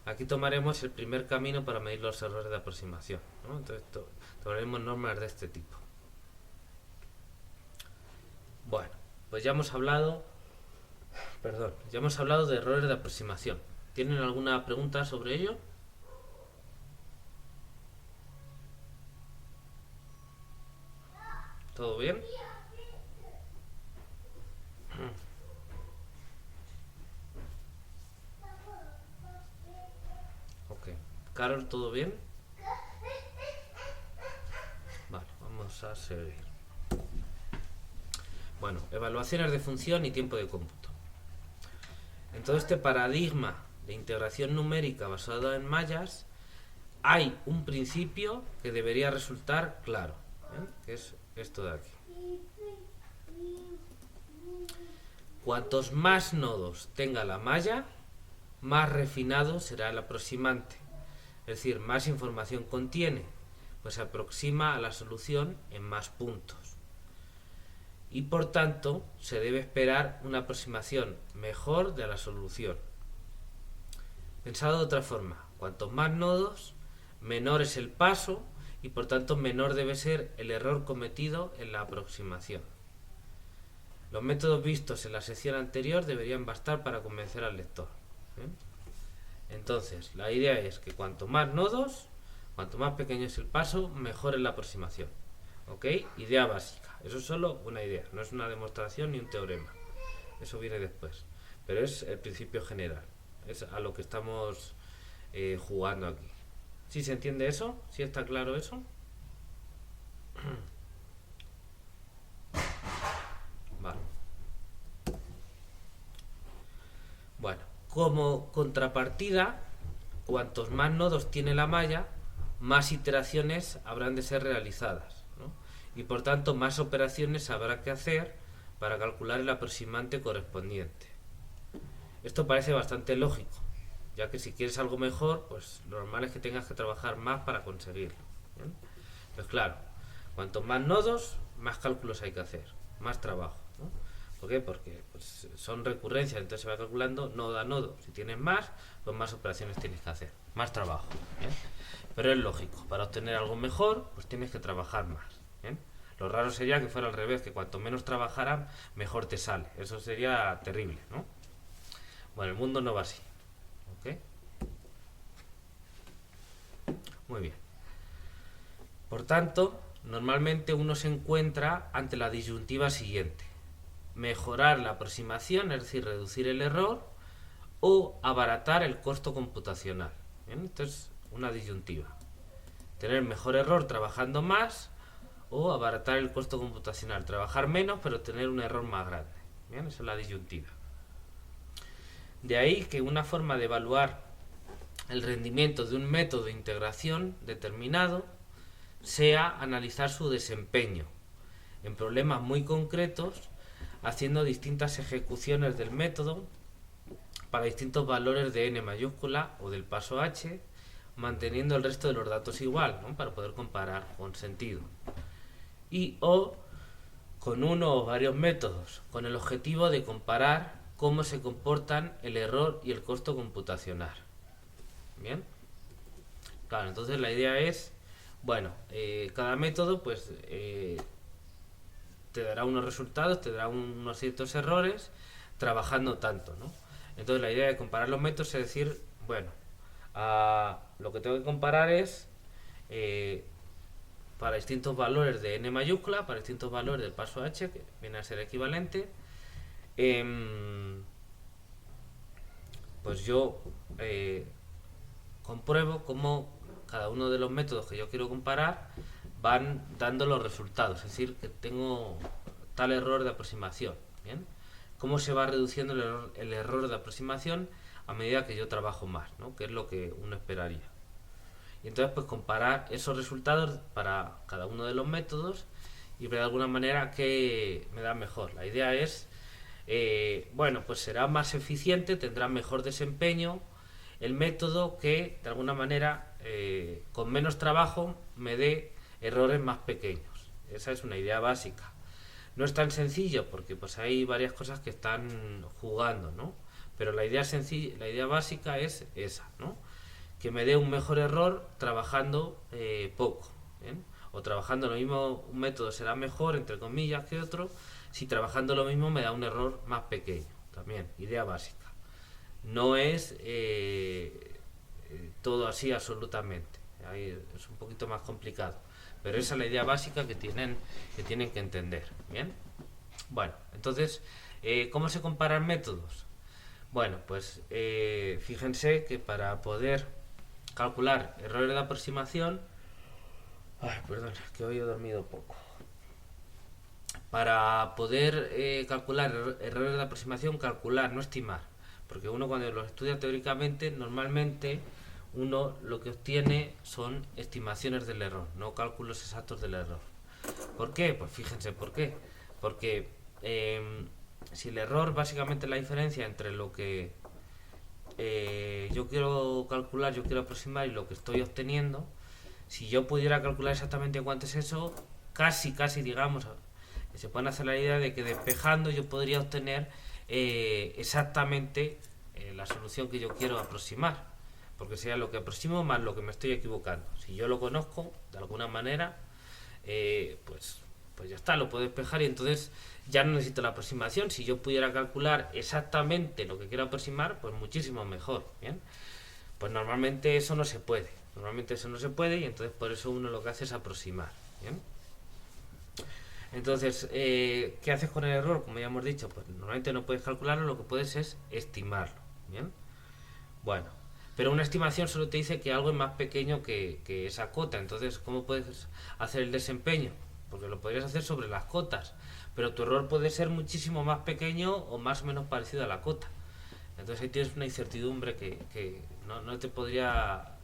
Aquí tomaremos el primer camino para medir los errores de aproximación, ¿no? Entonces tomaremos normas de este tipo. Bueno, pues ya hemos hablado de errores de aproximación. ¿Tienen alguna pregunta sobre ello? ¿Todo bien? Ok. Carol, ¿todo bien? Vale, vamos a seguir. Bueno, evaluaciones de función y tiempo de cómputo. En todo este paradigma de integración numérica basada en mallas, hay un principio que debería resultar claro, ¿eh? Que es esto de aquí. Cuantos más nodos tenga la malla, más refinado será el aproximante. Es decir, más información contiene, pues se aproxima a la solución en más puntos. Y por tanto, se debe esperar una aproximación mejor de la solución. Pensado de otra forma, cuantos más nodos, menor es el paso y por tanto menor debe ser el error cometido en la aproximación. Los métodos vistos en la sección anterior deberían bastar para convencer al lector. Entonces, la idea es que cuanto más nodos, cuanto más pequeño es el paso, mejor es la aproximación. ¿Ok? Idea básica. Eso es solo una idea, no es una demostración ni un teorema. Eso viene después. Pero es el principio general. Es a lo que estamos jugando aquí. ¿Sí se entiende eso? ¿Sí está claro eso? Vale. Bueno, como contrapartida, cuantos más nodos tiene la malla, más iteraciones habrán de ser realizadas, ¿no? Y por tanto más operaciones habrá que hacer para calcular el aproximante correspondiente. Esto parece bastante lógico, ya que si quieres algo mejor, pues lo normal es que tengas que trabajar más para conseguirlo. ¿Bien? Pues claro, cuantos más nodos, más cálculos hay que hacer, más trabajo, ¿no? ¿Por qué? Porque pues, son recurrencias, entonces se va calculando nodo a nodo. Si tienes más, pues más operaciones tienes que hacer, más trabajo. ¿Bien? Pero es lógico, para obtener algo mejor, pues tienes que trabajar más. ¿Bien? Lo raro sería que fuera al revés, que cuanto menos trabajaran, mejor te sale. Eso sería terrible, ¿no? Bueno, el mundo no va así. ¿Ok? Muy bien. Por tanto, normalmente uno se encuentra ante la disyuntiva siguiente: mejorar la aproximación, es decir, reducir el error, o abaratar el costo computacional. ¿Bien? Esto es una disyuntiva. Tener mejor error trabajando más, o abaratar el costo computacional, trabajar menos pero tener un error más grande. ¿Bien? Esa es la disyuntiva. De ahí que una forma de evaluar el rendimiento de un método de integración determinado sea analizar su desempeño en problemas muy concretos, haciendo distintas ejecuciones del método para distintos valores de n mayúscula o del paso h, manteniendo el resto de los datos igual, ¿no? Para poder comparar con sentido. Y o con uno o varios métodos, con el objetivo de comparar cómo se comportan el error y el costo computacional. ¿Bien? Claro, entonces la idea es, bueno, cada método pues te dará unos resultados, te dará unos ciertos errores, trabajando tanto, ¿no? Entonces la idea de comparar los métodos es decir, bueno, lo que tengo que comparar es para distintos valores de n mayúscula, para distintos valores del paso h, que viene a ser equivalente, pues yo compruebo cómo cada uno de los métodos que yo quiero comparar van dando los resultados, es decir, que tengo tal error de aproximación. ¿Bien? Cómo se va reduciendo el error de aproximación a medida que yo trabajo más, ¿no? Que es lo que uno esperaría. Y entonces pues comparar esos resultados para cada uno de los métodos y ver de alguna manera qué me da mejor. La idea es, bueno, pues será más eficiente, tendrá mejor desempeño el método que de alguna manera con menos trabajo me dé errores más pequeños. Esa es una idea básica. No es tan sencillo porque pues hay varias cosas que están jugando, ¿no? Pero la idea sencilla, la idea básica es esa, ¿no? Que me dé un mejor error trabajando poco, ¿bien? O trabajando lo mismo, un método será mejor, entre comillas, que otro, si trabajando lo mismo me da un error más pequeño. También, idea básica. No es todo así absolutamente. Ahí es un poquito más complicado. Pero esa es la idea básica que tienen que entender. ¿Bien? Bueno, entonces, ¿cómo se comparan métodos? Bueno, pues fíjense que para poder calcular errores de aproximación... Ay, perdón, que hoy he dormido poco. Para poder calcular errores de aproximación, calcular, no estimar. Porque uno cuando los estudia teóricamente, normalmente uno lo que obtiene son estimaciones del error, no cálculos exactos del error. ¿Por qué? Pues fíjense por qué. Porque si el error básicamente es la diferencia entre lo que yo quiero calcular, yo quiero aproximar y lo que estoy obteniendo, si yo pudiera calcular exactamente cuánto es eso, casi digamos, se pueden hacer la idea de que despejando yo podría obtener exactamente la solución que yo quiero aproximar. porque sea lo que aproximo más lo que me estoy equivocando. Si yo lo conozco de alguna manera, pues ya está, lo puedo despejar y entonces ya no necesito la aproximación. Si yo pudiera calcular exactamente lo que quiero aproximar, pues muchísimo mejor. Bien, pues normalmente eso no se puede. Normalmente eso no se puede y entonces por eso uno lo que hace es aproximar. Bien. Entonces, ¿qué haces con el error? Como ya hemos dicho, pues normalmente no puedes calcularlo, lo que puedes es estimarlo. Bien. Bueno, pero una estimación solo te dice que algo es más pequeño que esa cota. Entonces, ¿cómo puedes hacer el desempeño? Porque lo podrías hacer sobre las cotas, pero tu error puede ser muchísimo más pequeño o más o menos parecido a la cota. Entonces ahí tienes una incertidumbre que no te podría...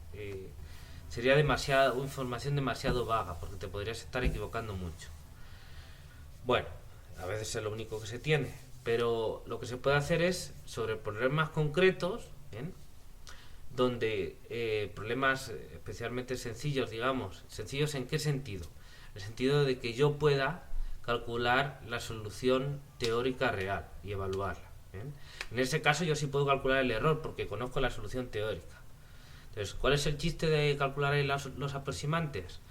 sería demasiada información demasiado vaga, porque te podrías estar equivocando mucho. Bueno, a veces es lo único que se tiene, pero lo que se puede hacer es sobre problemas concretos, ¿bien? Donde problemas especialmente sencillos, digamos, sencillos ¿en qué sentido? En el sentido de que yo pueda calcular la solución teórica real y evaluarla. ¿Bien? En ese caso yo sí puedo calcular el error porque conozco la solución teórica. Entonces, ¿cuál es el chiste de calcular los aproximantes?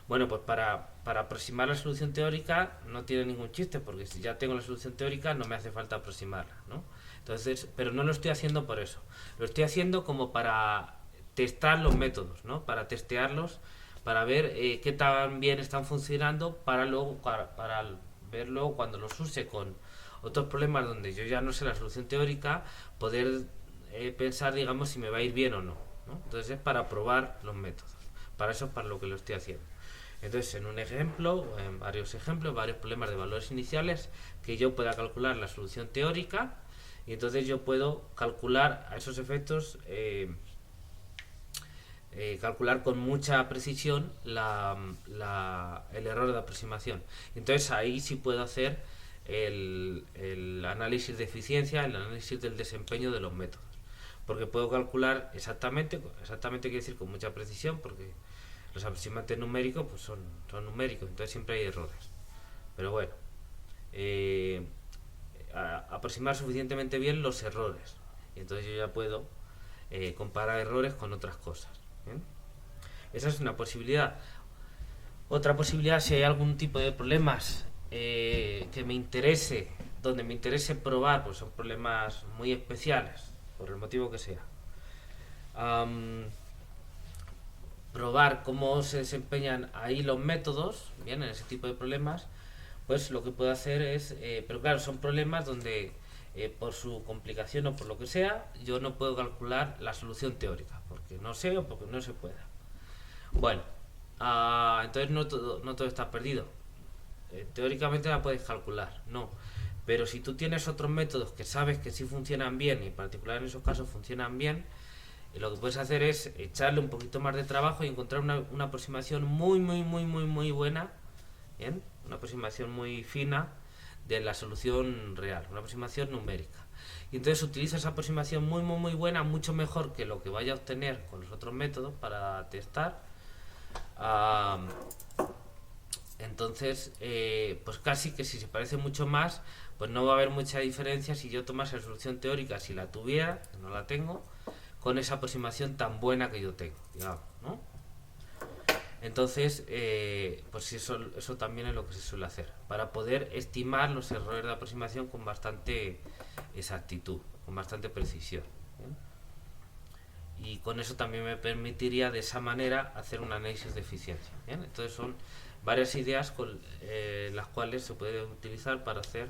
Bueno, pues para aproximar la solución teórica no tiene ningún chiste, porque si ya tengo la solución teórica no me hace falta aproximarla, ¿no? Entonces, pero no lo estoy haciendo por eso. Lo estoy haciendo como para testar los métodos, ¿no? Para testearlos, para ver qué tan bien están funcionando, para luego para ver luego cuando los use con otros problemas donde yo ya no sé la solución teórica, poder pensar, digamos, si me va a ir bien o no, ¿no? Entonces es para probar los métodos. Para eso es para lo que lo estoy haciendo. Entonces, en un ejemplo, en varios ejemplos, varios problemas de valores iniciales, que yo pueda calcular la solución teórica y entonces yo puedo calcular a esos efectos, calcular con mucha precisión el error de aproximación. Entonces ahí sí puedo hacer el análisis de eficiencia, el análisis del desempeño de los métodos. Porque puedo calcular exactamente quiere decir con mucha precisión, porque los aproximantes numéricos pues son numéricos, entonces siempre hay errores. Pero bueno, aproximar suficientemente bien los errores. Y entonces yo ya puedo comparar errores con otras cosas. ¿Bien? Esa es una posibilidad. Otra posibilidad, si hay algún tipo de problemas que me interese, donde me interese probar, pues son problemas muy especiales, por el motivo que sea. Probar cómo se desempeñan ahí los métodos, bien, en ese tipo de problemas, pues lo que puedo hacer es, pero claro, son problemas donde por su complicación o por lo que sea, yo no puedo calcular la solución teórica, porque no sé o porque no se pueda. Bueno, entonces no todo está perdido. Teóricamente la puedes calcular, no. Pero si tú tienes otros métodos que sabes que sí funcionan bien, y en particular en esos casos funcionan bien, lo que puedes hacer es echarle un poquito más de trabajo y encontrar una aproximación muy buena, ¿bien? Una aproximación muy fina de la solución real, una aproximación numérica. Y entonces utiliza esa aproximación muy buena, mucho mejor que lo que vaya a obtener con los otros métodos para testar. Entonces, pues casi que si se parece mucho más, pues no va a haber mucha diferencia si yo tomase la solución teórica, si la tuviera, que no la tengo, con esa aproximación tan buena que yo tengo, digamos, ¿no? Entonces, pues eso también es lo que se suele hacer, para poder estimar los errores de aproximación con bastante exactitud, con bastante precisión, ¿bien? Y con eso también me permitiría de esa manera hacer un análisis de eficiencia, ¿bien? Entonces son varias ideas con las cuales se puede utilizar para hacer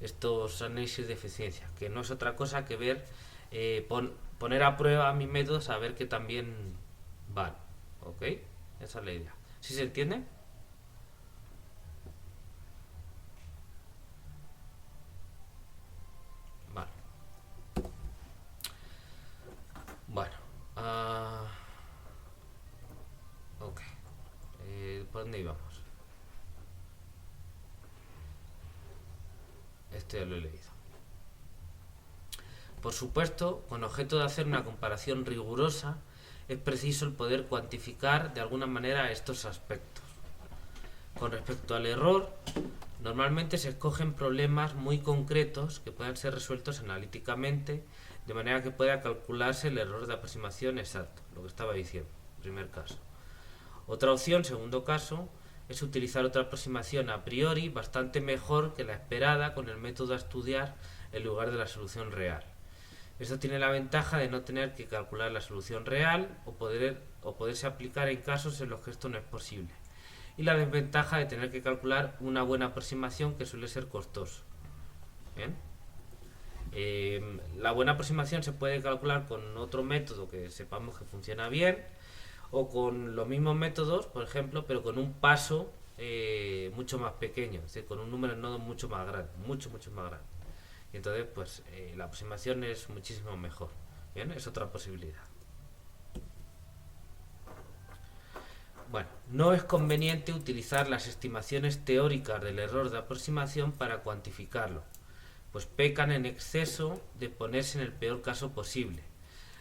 estos análisis de eficiencia, que no es otra cosa que ver, poner a prueba mis métodos a ver que también van, ¿ok? Esa es la idea. ¿Sí se entiende? Vale. Bueno. Ok. ¿Por dónde íbamos? Esto ya lo he leído. Por supuesto, con objeto de hacer una comparación rigurosa, es preciso el poder cuantificar de alguna manera estos aspectos. Con respecto al error, normalmente se escogen problemas muy concretos que puedan ser resueltos analíticamente, de manera que pueda calcularse el error de aproximación exacto, lo que estaba diciendo, primer caso. Otra opción, segundo caso, es utilizar otra aproximación a priori bastante mejor que la esperada con el método a estudiar en lugar de la solución real. Esto tiene la ventaja de no tener que calcular la solución real o poderse aplicar en casos en los que esto no es posible. Y la desventaja de tener que calcular una buena aproximación que suele ser costoso. ¿Bien? La buena aproximación se puede calcular con otro método que sepamos que funciona bien, o con los mismos métodos, por ejemplo, pero con un paso mucho más pequeño, es decir, con un número de nodos mucho más grande, mucho más grande. Y entonces, pues, la aproximación es muchísimo mejor. Bien, es otra posibilidad. Bueno, no es conveniente utilizar las estimaciones teóricas del error de aproximación para cuantificarlo, pues pecan en exceso de ponerse en el peor caso posible,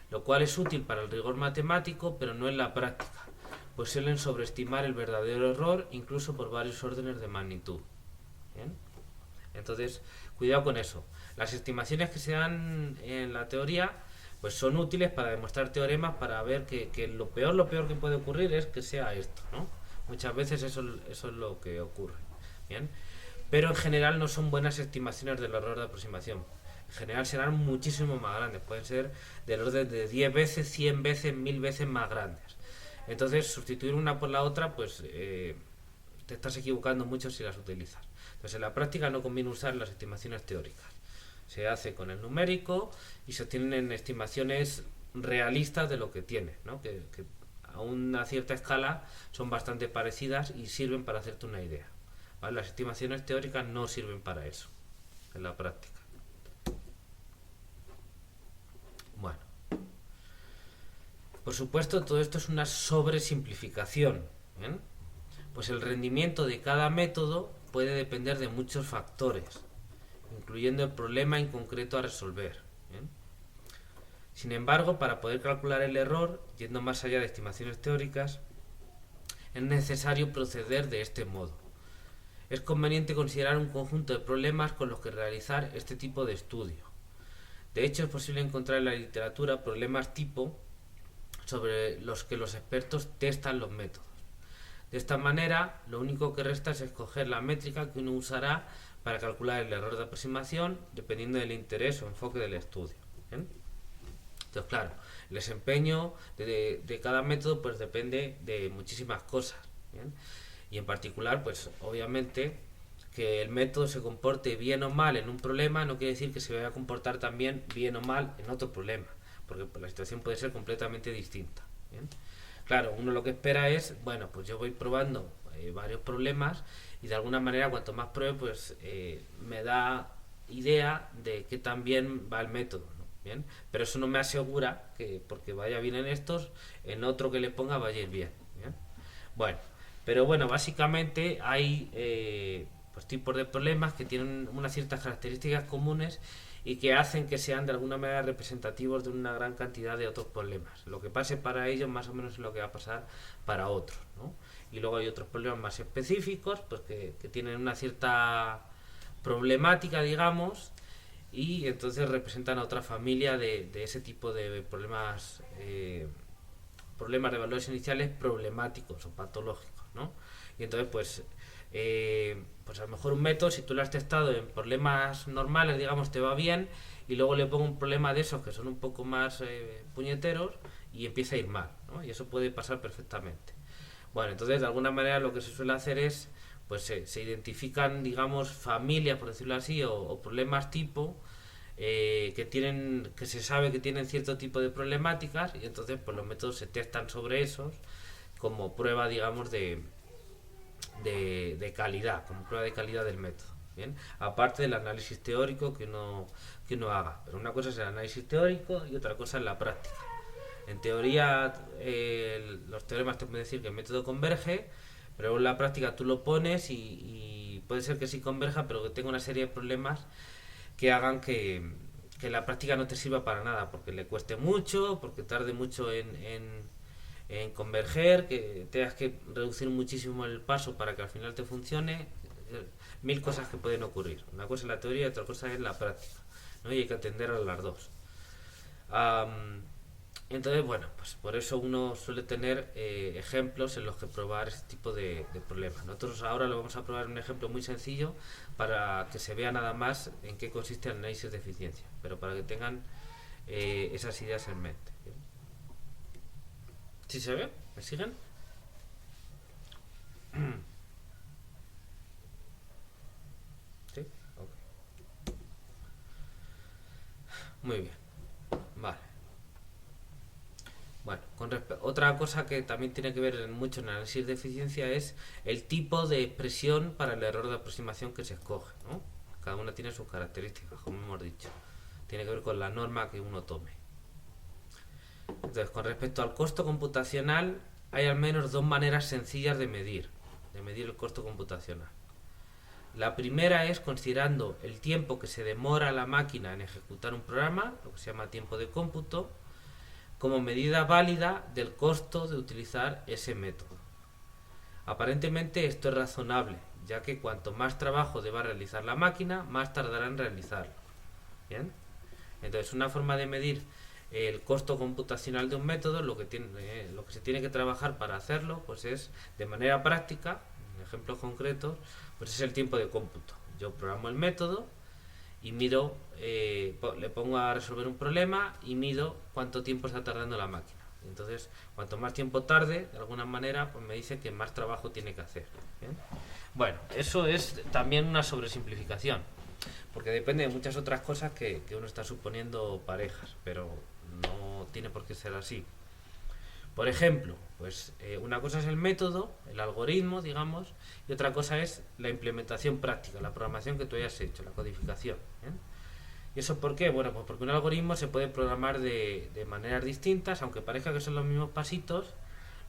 lo cual es útil para el rigor matemático, pero no en la práctica, pues suelen sobreestimar el verdadero error incluso por varios órdenes de magnitud. ¿Bien? Entonces, cuidado con eso. Las estimaciones que se dan en la teoría pues son útiles para demostrar teoremas, para ver que lo peor que puede ocurrir es que sea esto, ¿no? Muchas veces eso es lo que ocurre. Bien, pero en general no son buenas estimaciones del error de aproximación. En general serán muchísimo más grandes, pueden ser del orden de 10 veces, 100 veces, 1000 veces más grandes. Entonces, sustituir una por la otra, pues te estás equivocando mucho si las utilizas. Entonces, en la práctica no conviene usar las estimaciones teóricas. Se hace con el numérico y se obtienen estimaciones realistas de lo que tiene, ¿no? Que a una cierta escala son bastante parecidas y sirven para hacerte una idea. ¿Vale? Las estimaciones teóricas no sirven para eso en la práctica. Bueno, por supuesto, todo esto es una sobresimplificación. ¿Bien? Pues el rendimiento de cada método puede depender de muchos factores, incluyendo el problema en concreto a resolver. ¿Bien? Sin embargo, para poder calcular el error, yendo más allá de estimaciones teóricas, es necesario proceder de este modo. Es conveniente considerar un conjunto de problemas con los que realizar este tipo de estudio. De hecho, es posible encontrar en la literatura problemas tipo sobre los que los expertos testan los métodos. De esta manera, lo único que resta es escoger la métrica que uno usará para calcular el error de aproximación, dependiendo del interés o enfoque del estudio. ¿Bien? Entonces, claro, el desempeño de cada método pues depende de muchísimas cosas. ¿Bien? Y en particular, pues obviamente, que el método se comporte bien o mal en un problema no quiere decir que se vaya a comportar también bien o mal en otro problema, porque pues, la situación puede ser completamente distinta. ¿Bien? Claro, uno lo que espera es, bueno, pues yo voy probando varios problemas y de alguna manera cuanto más pruebe, pues me da idea de qué tan bien va el método, ¿no? Bien, pero eso no me asegura que porque vaya bien en estos, en otro que le ponga vaya a ir bien. Bien, bueno, pero bueno, básicamente hay pues tipos de problemas que tienen unas ciertas características comunes y que hacen que sean de alguna manera representativos de una gran cantidad de otros problemas. Lo que pase para ellos más o menos es lo que va a pasar para otros, ¿no? Y luego hay otros problemas más específicos, pues que tienen una cierta problemática, digamos, y entonces representan a otra familia de ese tipo de problemas, problemas de valores iniciales problemáticos o patológicos, ¿no? Y entonces pues a lo mejor un método, si tú lo has testado en problemas normales, digamos, te va bien, y luego le pongo un problema de esos que son un poco más puñeteros y empieza a ir mal, ¿no? Y eso puede pasar perfectamente. Bueno, entonces de alguna manera lo que se suele hacer es, pues se identifican, digamos, familias, por decirlo así, o problemas tipo que se sabe que tienen cierto tipo de problemáticas, y entonces pues los métodos se testan sobre esos como prueba, digamos, de calidad, como prueba de calidad del método. Bien, aparte del análisis teórico que uno haga, pero una cosa es el análisis teórico y otra cosa es la práctica. En teoría los teoremas te pueden decir que el método converge, pero en la práctica tú lo pones y puede ser que sí converja, pero que tenga una serie de problemas que hagan que la práctica no te sirva para nada, porque le cueste mucho, porque tarde mucho en en converger, que tengas que reducir muchísimo el paso para que al final te funcione, mil cosas que pueden ocurrir. Una cosa es la teoría y otra cosa es la práctica, ¿no? Y hay que atender a las dos. Entonces, bueno, pues por eso uno suele tener ejemplos en los que probar ese tipo de problemas. Nosotros ahora lo vamos a probar en un ejemplo muy sencillo para que se vea nada más en qué consiste el análisis de eficiencia, pero para que tengan esas ideas en mente. ¿Sí se ve? ¿Me siguen? ¿Sí? Ok. Muy bien. Vale. Bueno, otra cosa que también tiene que ver mucho en el análisis de eficiencia es el tipo de expresión para el error de aproximación que se escoge, ¿no? Cada una tiene sus características, como hemos dicho. Tiene que ver con la norma que uno tome. Entonces, con respecto al costo computacional, hay al menos dos maneras sencillas de medir el costo computacional. La primera es considerando el tiempo que se demora la máquina en ejecutar un programa, lo que se llama tiempo de cómputo, como medida válida del costo de utilizar ese método. Aparentemente esto es razonable, ya que cuanto más trabajo deba realizar la máquina, más tardará en realizarlo. ¿Bien? Entonces, una forma de medir el costo computacional de un método, lo que se tiene que trabajar para hacerlo, pues es de manera práctica, en ejemplos concretos, pues es el tiempo de cómputo. Yo programo el método y mido, le pongo a resolver un problema y mido cuánto tiempo está tardando la máquina. Entonces, cuanto más tiempo tarde, de alguna manera, pues me dice que más trabajo tiene que hacer. ¿Bien? Bueno, eso es también una sobresimplificación, porque depende de muchas otras cosas que uno está suponiendo parejas, pero no tiene por qué ser así. Por ejemplo, pues una cosa es el método, el algoritmo, digamos, y otra cosa es la implementación práctica, la programación que tú hayas hecho, la codificación. ¿Bien? ¿Y eso por qué? Bueno, pues porque un algoritmo se puede programar de maneras distintas, aunque parezca que son los mismos pasitos.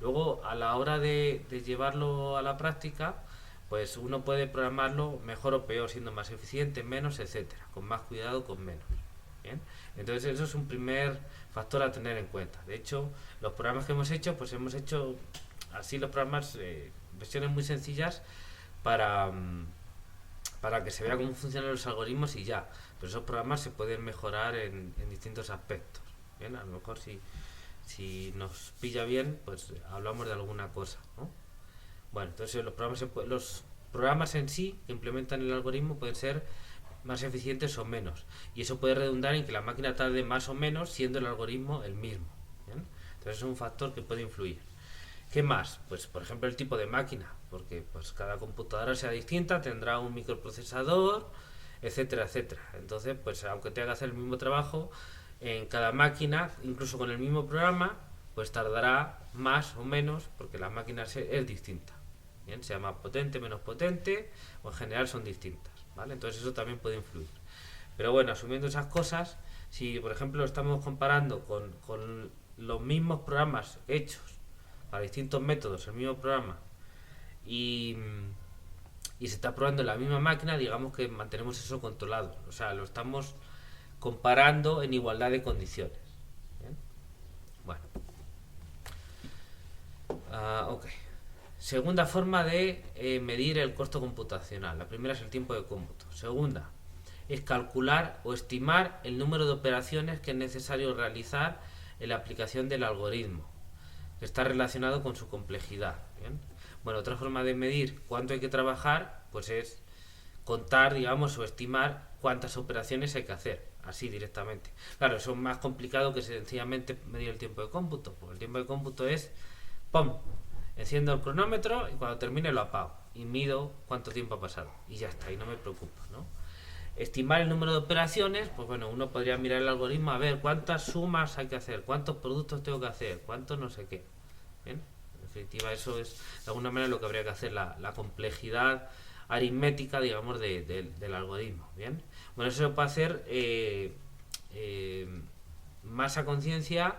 Luego, a la hora de llevarlo a la práctica, pues uno puede programarlo mejor o peor, siendo más eficiente, menos, etcétera, con más cuidado, con menos. ¿Bien? Entonces eso es un primer factor a tener en cuenta. De hecho, los programas que hemos hecho, pues hemos hecho así los programas, versiones muy sencillas para, para que se vea cómo funcionan los algoritmos y ya. Pero esos programas se pueden mejorar en distintos aspectos. ¿Bien? A lo mejor si nos pilla bien, pues hablamos de alguna cosa, ¿no? Bueno, entonces los programas en sí que implementan el algoritmo pueden ser más eficientes o menos, y eso puede redundar en que la máquina tarde más o menos siendo el algoritmo el mismo. ¿Bien? Entonces es un factor que puede influir. ¿Qué más? Pues por ejemplo el tipo de máquina, porque pues cada computadora sea distinta, tendrá un microprocesador, etcétera, etcétera. Entonces, pues aunque tenga que hacer el mismo trabajo en cada máquina, incluso con el mismo programa, pues tardará más o menos porque la máquina es distinta. Bien, sea más potente, menos potente, o en general son distintas. ¿Vale? Entonces eso también puede influir. Pero bueno, asumiendo esas cosas, si por ejemplo estamos comparando con los mismos programas hechos para distintos métodos, el mismo programa, y se está probando en la misma máquina, digamos que mantenemos eso controlado. O sea, lo estamos comparando en igualdad de condiciones. ¿Bien? Bueno. Ok. Segunda forma de medir el costo computacional. La primera es el tiempo de cómputo. Segunda es calcular o estimar el número de operaciones que es necesario realizar en la aplicación del algoritmo, que está relacionado con su complejidad. ¿Bien? Bueno, otra forma de medir cuánto hay que trabajar, pues es contar, digamos, o estimar cuántas operaciones hay que hacer, así directamente. Claro, eso es más complicado que sencillamente medir el tiempo de cómputo, porque el tiempo de cómputo es ¡pum! Enciendo el cronómetro y cuando termine lo apago y mido cuánto tiempo ha pasado y ya está, y no me preocupo, ¿no? Estimar el número de operaciones, pues bueno, uno podría mirar el algoritmo a ver cuántas sumas hay que hacer, cuántos productos tengo que hacer, cuántos no sé qué. ¿Bien? En definitiva, eso es de alguna manera lo que habría que hacer, la complejidad aritmética, digamos, del algoritmo. ¿Bien? Bueno, eso se puede hacer más a conciencia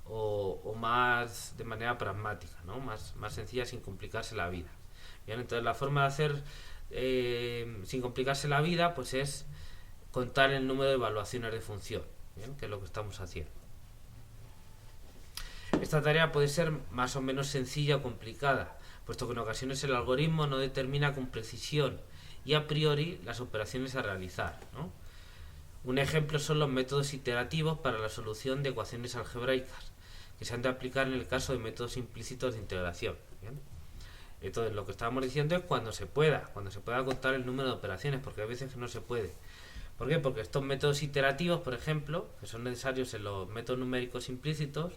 o más de manera pragmática, ¿no? Más sencilla sin complicarse la vida. Bien, entonces la forma de hacer sin complicarse la vida pues es contar el número de evaluaciones de función. Bien, que es lo que estamos haciendo. Esta tarea puede ser más o menos sencilla o complicada, puesto que en ocasiones el algoritmo no determina con precisión y a priori las operaciones a realizar, ¿no? Un ejemplo son los métodos iterativos para la solución de ecuaciones algebraicas, que se han de aplicar en el caso de métodos implícitos de integración. ¿Bien? Entonces, lo que estábamos diciendo es cuando se pueda contar el número de operaciones, porque hay veces que no se puede. ¿Por qué? Porque estos métodos iterativos, por ejemplo, que son necesarios en los métodos numéricos implícitos,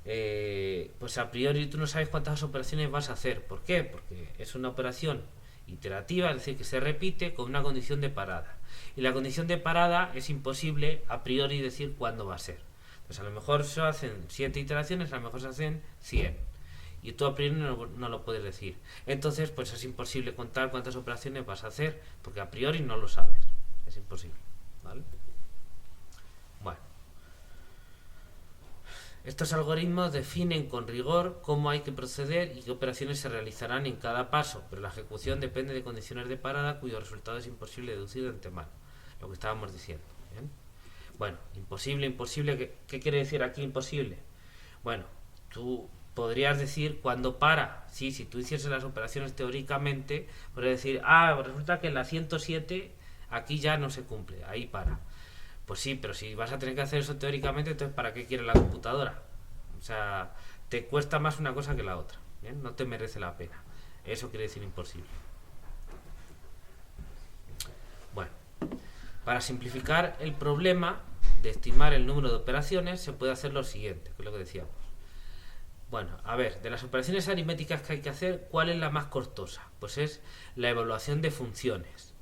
pues a priori tú no sabes cuántas operaciones vas a hacer. ¿Por qué? Porque es una operación iterativa, es decir, que se repite con una condición de parada. Y la condición de parada es imposible a priori decir cuándo va a ser. Pues a lo mejor se hacen 7 iteraciones, a lo mejor se hacen 100. Y tú a priori no lo puedes decir. Entonces, pues es imposible contar cuántas operaciones vas a hacer, porque a priori no lo sabes. Es imposible. ¿Vale? Bueno. Estos algoritmos definen con rigor cómo hay que proceder y qué operaciones se realizarán en cada paso, pero la ejecución depende de condiciones de parada cuyo resultado es imposible deducir de antemano. Lo que estábamos diciendo. ¿Bien? Bueno, imposible, ¿qué quiere decir aquí imposible? Bueno, tú podrías decir cuándo para. Sí, si tú hicieses las operaciones teóricamente, podrías decir, resulta que en la 107 aquí ya no se cumple, ahí para. Pues sí, pero si vas a tener que hacer eso teóricamente, entonces ¿para qué quiere la computadora? O sea, te cuesta más una cosa que la otra. ¿Bien? No te merece la pena. Eso quiere decir imposible. Bueno, para simplificar el problema de estimar el número de operaciones, se puede hacer lo siguiente, que es lo que decíamos. Bueno, a ver, de las operaciones aritméticas que hay que hacer, ¿cuál es la más costosa? Pues es la evaluación de funciones,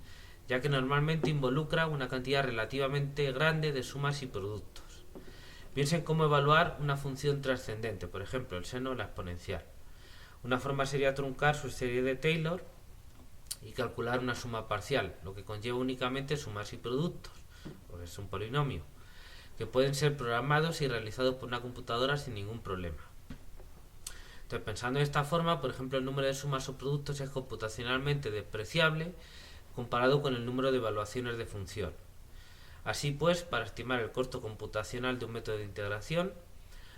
ya que normalmente involucra una cantidad relativamente grande de sumas y productos. Piensen cómo evaluar una función trascendente, por ejemplo, el seno o la exponencial. Una forma sería truncar su serie de Taylor y calcular una suma parcial, lo que conlleva únicamente sumas y productos, porque es un polinomio, que pueden ser programados y realizados por una computadora sin ningún problema. Entonces, pensando de esta forma, por ejemplo, el número de sumas o productos es computacionalmente despreciable comparado con el número de evaluaciones de función. Así pues, para estimar el costo computacional de un método de integración,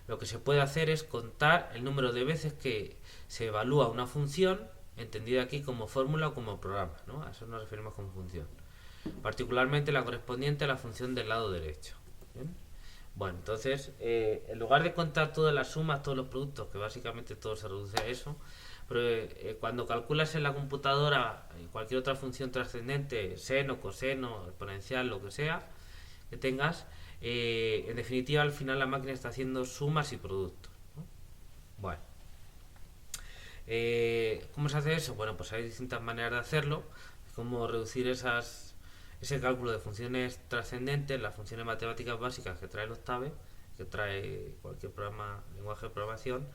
lo que se puede hacer es contar el número de veces que se evalúa una función, entendida aquí como fórmula o como programa, ¿no? A eso nos referimos como función. Particularmente la correspondiente a la función del lado derecho. ¿Bien? Bueno, entonces, en lugar de contar todas las sumas, todos los productos, que básicamente todo se reduce a eso, pero cuando calculas en la computadora cualquier otra función trascendente, seno, coseno, exponencial, lo que sea que tengas, en definitiva al final la máquina está haciendo sumas y productos, ¿no? Bueno, ¿cómo se hace eso? Bueno, pues hay distintas maneras de hacerlo, como reducir ese cálculo de funciones trascendentes, las funciones matemáticas básicas que trae el Octave, que trae cualquier lenguaje de programación,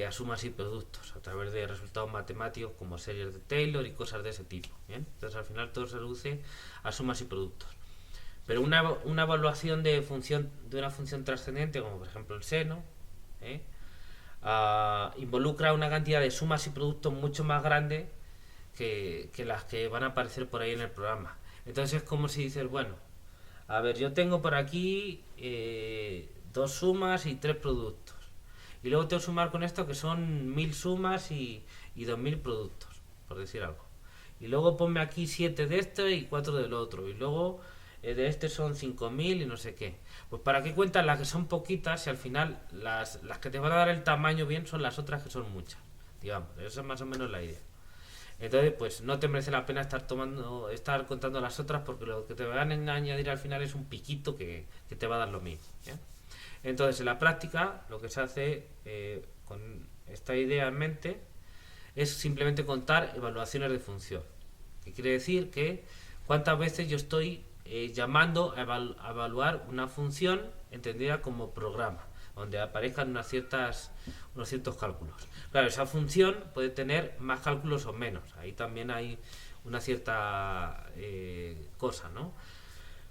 a sumas y productos a través de resultados matemáticos como series de Taylor y cosas de ese tipo. ¿Bien? Entonces al final todo se reduce a sumas y productos. Pero una evaluación de una función trascendente, como por ejemplo el seno, involucra una cantidad de sumas y productos mucho más grande que las que van a aparecer por ahí en el programa. Entonces es como si dices, bueno, a ver, yo tengo por aquí 2 sumas y 3 productos. Y luego tengo que sumar con esto que son 1000 sumas y 2000 productos, por decir algo. Y luego ponme aquí 7 de esto y 4 del otro. Y luego de este son 5000 y no sé qué. Pues para qué cuentas las que son poquitas y al final las que te van a dar el tamaño bien son las otras que son muchas. Digamos, esa es más o menos la idea. Entonces, pues no te merece la pena estar contando las otras porque lo que te van a añadir al final es un piquito que te va a dar lo mismo. ¿Ya? Entonces, en la práctica, lo que se hace con esta idea en mente es simplemente contar evaluaciones de función. Que quiere decir que cuántas veces yo estoy llamando a evaluar una función entendida como programa, donde aparezcan unos ciertos cálculos. Claro, esa función puede tener más cálculos o menos. Ahí también hay una cierta cosa, ¿no?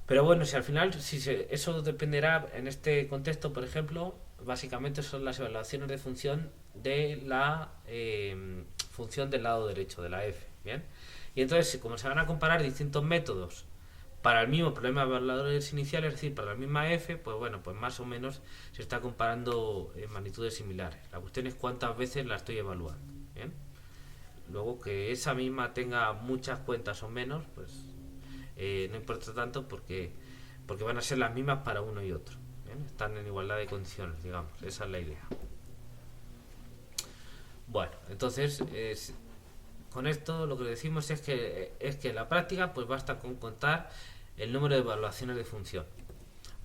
Pero bueno, si al final, eso dependerá, en este contexto, por ejemplo, básicamente son las evaluaciones de función de la función del lado derecho, de la f, ¿bien? Y entonces, como se van a comparar distintos métodos para el mismo problema de valores iniciales, es decir, para la misma f, pues bueno, pues más o menos se está comparando en magnitudes similares. La cuestión es cuántas veces la estoy evaluando. ¿Bien? Luego que esa misma tenga muchas cuentas o menos, pues no importa tanto porque van a ser las mismas para uno y otro. ¿Bien? Están en igualdad de condiciones, digamos. Esa es la idea. Bueno, entonces con esto lo que decimos es que en la práctica pues basta con contar el número de evaluaciones de función.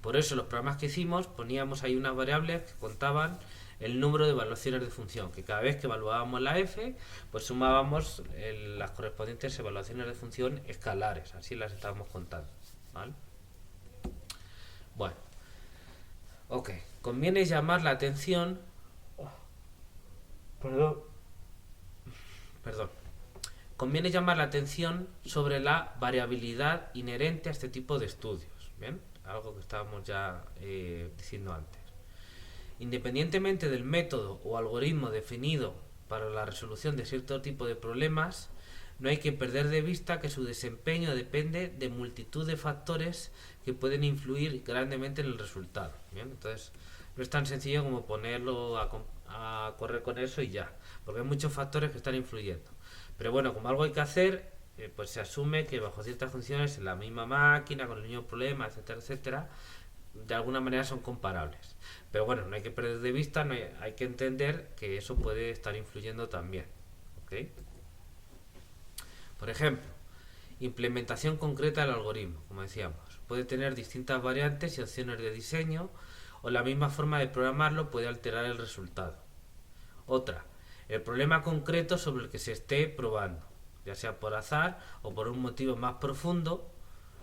Por eso los programas que hicimos poníamos ahí unas variables que contaban el número de evaluaciones de función, que cada vez que evaluábamos la f, pues sumábamos las correspondientes evaluaciones de función escalares, así las estábamos contando, ¿vale? Bueno, ok, conviene llamar la atención, perdón, conviene llamar la atención sobre la variabilidad inherente a este tipo de estudios, ¿bien? Algo que estábamos ya diciendo antes. Independientemente del método o algoritmo definido para la resolución de cierto tipo de problemas, no hay que perder de vista que su desempeño depende de multitud de factores que pueden influir grandemente en el resultado. ¿Bien? Entonces, no es tan sencillo como ponerlo a correr con eso y ya, porque hay muchos factores que están influyendo. Pero bueno, como algo hay que hacer, pues se asume que bajo ciertas funciones en la misma máquina, con el mismo problema, etcétera, etcétera, de alguna manera son comparables. Pero bueno, no hay que perder de vista, hay que entender que eso puede estar influyendo también. ¿Okay? Por ejemplo, implementación concreta del algoritmo, como decíamos. Puede tener distintas variantes y opciones de diseño, o la misma forma de programarlo puede alterar el resultado. Otra, el problema concreto sobre el que se esté probando, ya sea por azar o por un motivo más profundo,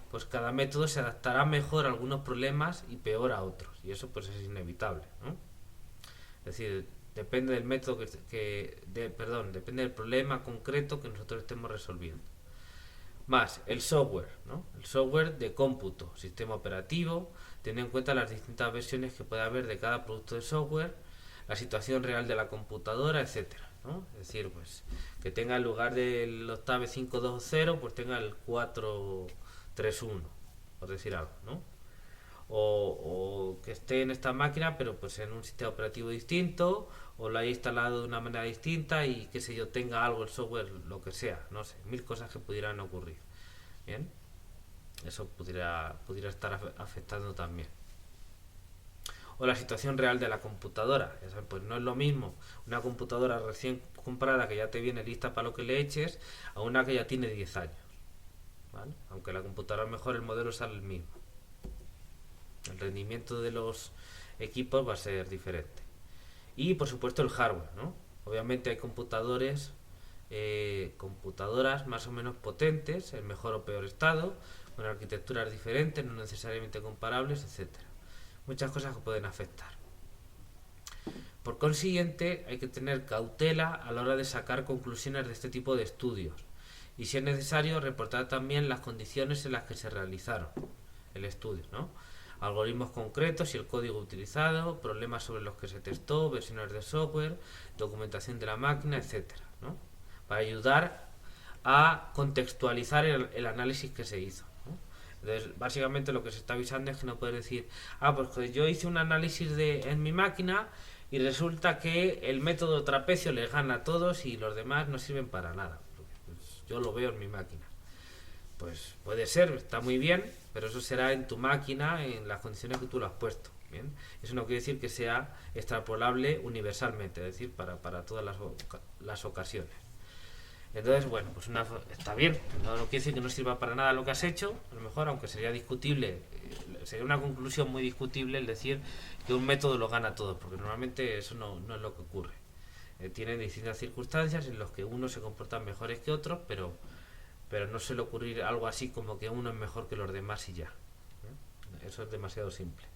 pues cada método se adaptará mejor a algunos problemas y peor a otros, y eso pues es inevitable, ¿no? Es decir, depende del método depende del problema concreto que nosotros estemos resolviendo. Más el software, ¿no? El software de cómputo, sistema operativo, teniendo en cuenta las distintas versiones que puede haber de cada producto de software, la situación real de la computadora, etcétera, ¿no? Es decir, pues que tenga en lugar del Octave 520, pues tenga el 431, por decir algo, ¿no? O que esté en esta máquina pero pues en un sistema operativo distinto, o lo haya instalado de una manera distinta y que sé yo, tenga algo el software, lo que sea, no sé, mil cosas que pudieran ocurrir. Bien, eso pudiera estar afectando también. O la situación real de la computadora, pues no es lo mismo una computadora recién comprada que ya te viene lista para lo que le eches a una que ya tiene 10 años, ¿vale? Aunque la computadora mejor, el modelo sale el mismo, el rendimiento de los equipos va a ser diferente. Y por supuesto el hardware, ¿no? Obviamente hay computadoras más o menos potentes, en mejor o peor estado, con arquitecturas diferentes, no necesariamente comparables, etcétera. Muchas cosas que pueden afectar. Por consiguiente, hay que tener cautela a la hora de sacar conclusiones de este tipo de estudios, y si es necesario reportar también las condiciones en las que se realizaron el estudio, ¿no? Algoritmos concretos y el código utilizado, problemas sobre los que se testó, versiones de software, documentación de la máquina, etcétera, ¿no? Para ayudar a contextualizar el análisis que se hizo, ¿no? Entonces, básicamente lo que se está avisando es que no puedes decir, pues yo hice un análisis en mi máquina y resulta que el método trapecio les gana a todos y los demás no sirven para nada. Pues, yo lo veo en mi máquina. Pues puede ser, está muy bien, pero eso será en tu máquina, en las condiciones que tú lo has puesto. ¿Bien? Eso no quiere decir que sea extrapolable universalmente, es decir, para todas las ocasiones. Entonces, bueno, pues está bien, no quiere decir que no sirva para nada lo que has hecho, a lo mejor, aunque sería discutible, sería una conclusión muy discutible el decir que un método lo gana todo, porque normalmente eso no es lo que ocurre. Tienen distintas circunstancias en las que unos se comportan mejores que otros, pero no suele ocurrir algo así como que uno es mejor que los demás y ya. Eso es demasiado simple.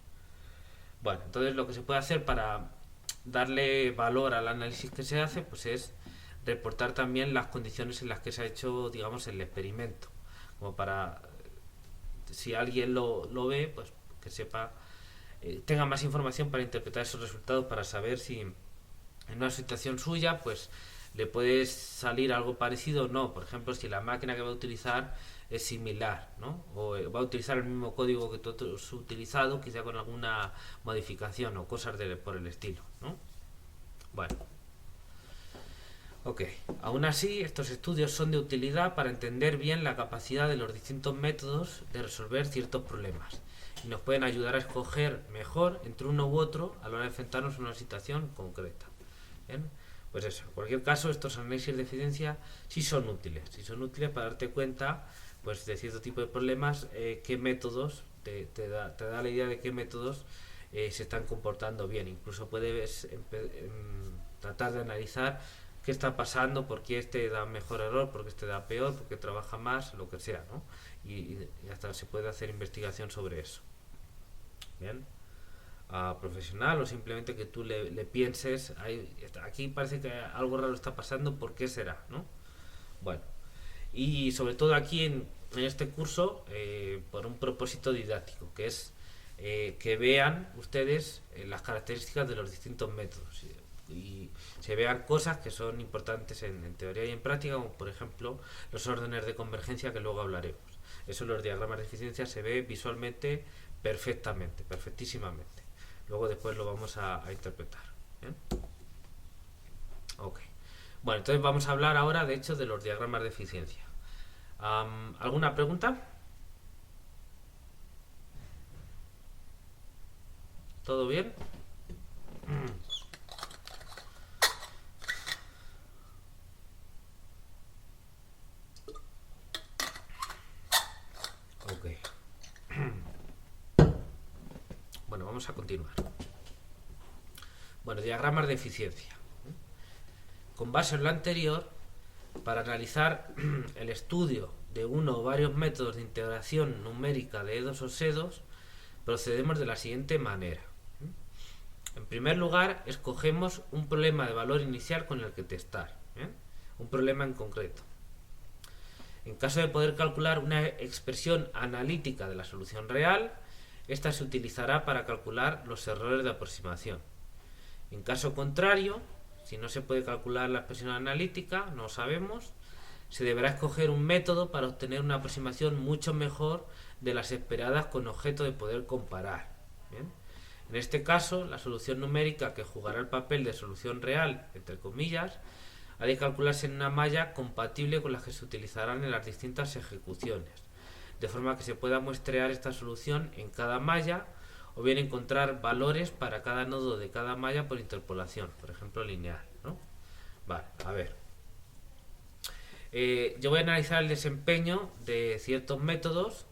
Bueno, entonces lo que se puede hacer para darle valor al análisis que se hace, pues es reportar también las condiciones en las que se ha hecho, digamos, el experimento, como para, si alguien lo ve, pues que sepa, tenga más información para interpretar esos resultados, para saber si en una situación suya, pues le puede salir algo parecido o no. Por ejemplo, si la máquina que va a utilizar es similar, ¿no? O va a utilizar el mismo código que tú has utilizado, quizá con alguna modificación o cosas por el estilo, ¿no? Bueno. Ok, aún así, estos estudios son de utilidad para entender bien la capacidad de los distintos métodos de resolver ciertos problemas y nos pueden ayudar a escoger mejor entre uno u otro a la hora de enfrentarnos a una situación concreta. ¿Bien? Pues eso, en cualquier caso, estos análisis de eficiencia sí son útiles para darte cuenta pues, de cierto tipo de problemas, qué métodos, te da la idea de qué métodos se están comportando bien. Incluso puedes tratar de analizar qué está pasando, por qué este da mejor error, por qué este da peor, por qué trabaja más, lo que sea, ¿no? Y hasta se puede hacer investigación sobre eso. Bien, profesional o simplemente que tú le pienses, aquí parece que algo raro está pasando, ¿por qué será? ¿No? Bueno, y sobre todo aquí en este curso, por un propósito didáctico, que es que vean ustedes las características de los distintos métodos y se vean cosas que son importantes en teoría y en práctica, como por ejemplo los órdenes de convergencia, que luego hablaremos. Eso en los diagramas de eficiencia se ve visualmente perfectamente, perfectísimamente. Luego después lo vamos a interpretar. ¿Bien? Ok. Bueno, entonces vamos a hablar ahora de hecho de los diagramas de eficiencia. ¿Alguna pregunta? ¿Todo bien? Ok. Bueno, vamos a continuar. Bueno, diagramas de eficiencia. Con base en lo anterior, para analizar el estudio de uno o varios métodos de integración numérica de E2 o SE2, procedemos de la siguiente manera. En primer lugar, escogemos un problema de valor inicial con el que testar, un problema en concreto. En caso de poder calcular una expresión analítica de la solución real, esta se utilizará para calcular los errores de aproximación. En caso contrario, si no se puede calcular la expresión analítica, no sabemos, se deberá escoger un método para obtener una aproximación mucho mejor de las esperadas con objeto de poder comparar. ¿Bien? En este caso, la solución numérica que jugará el papel de solución real, entre comillas, ha de calcularse en una malla compatible con las que se utilizarán en las distintas ejecuciones, de forma que se pueda muestrear esta solución en cada malla o bien encontrar valores para cada nodo de cada malla por interpolación, por ejemplo lineal, ¿no? Vale, a ver. Yo voy a analizar el desempeño de ciertos métodos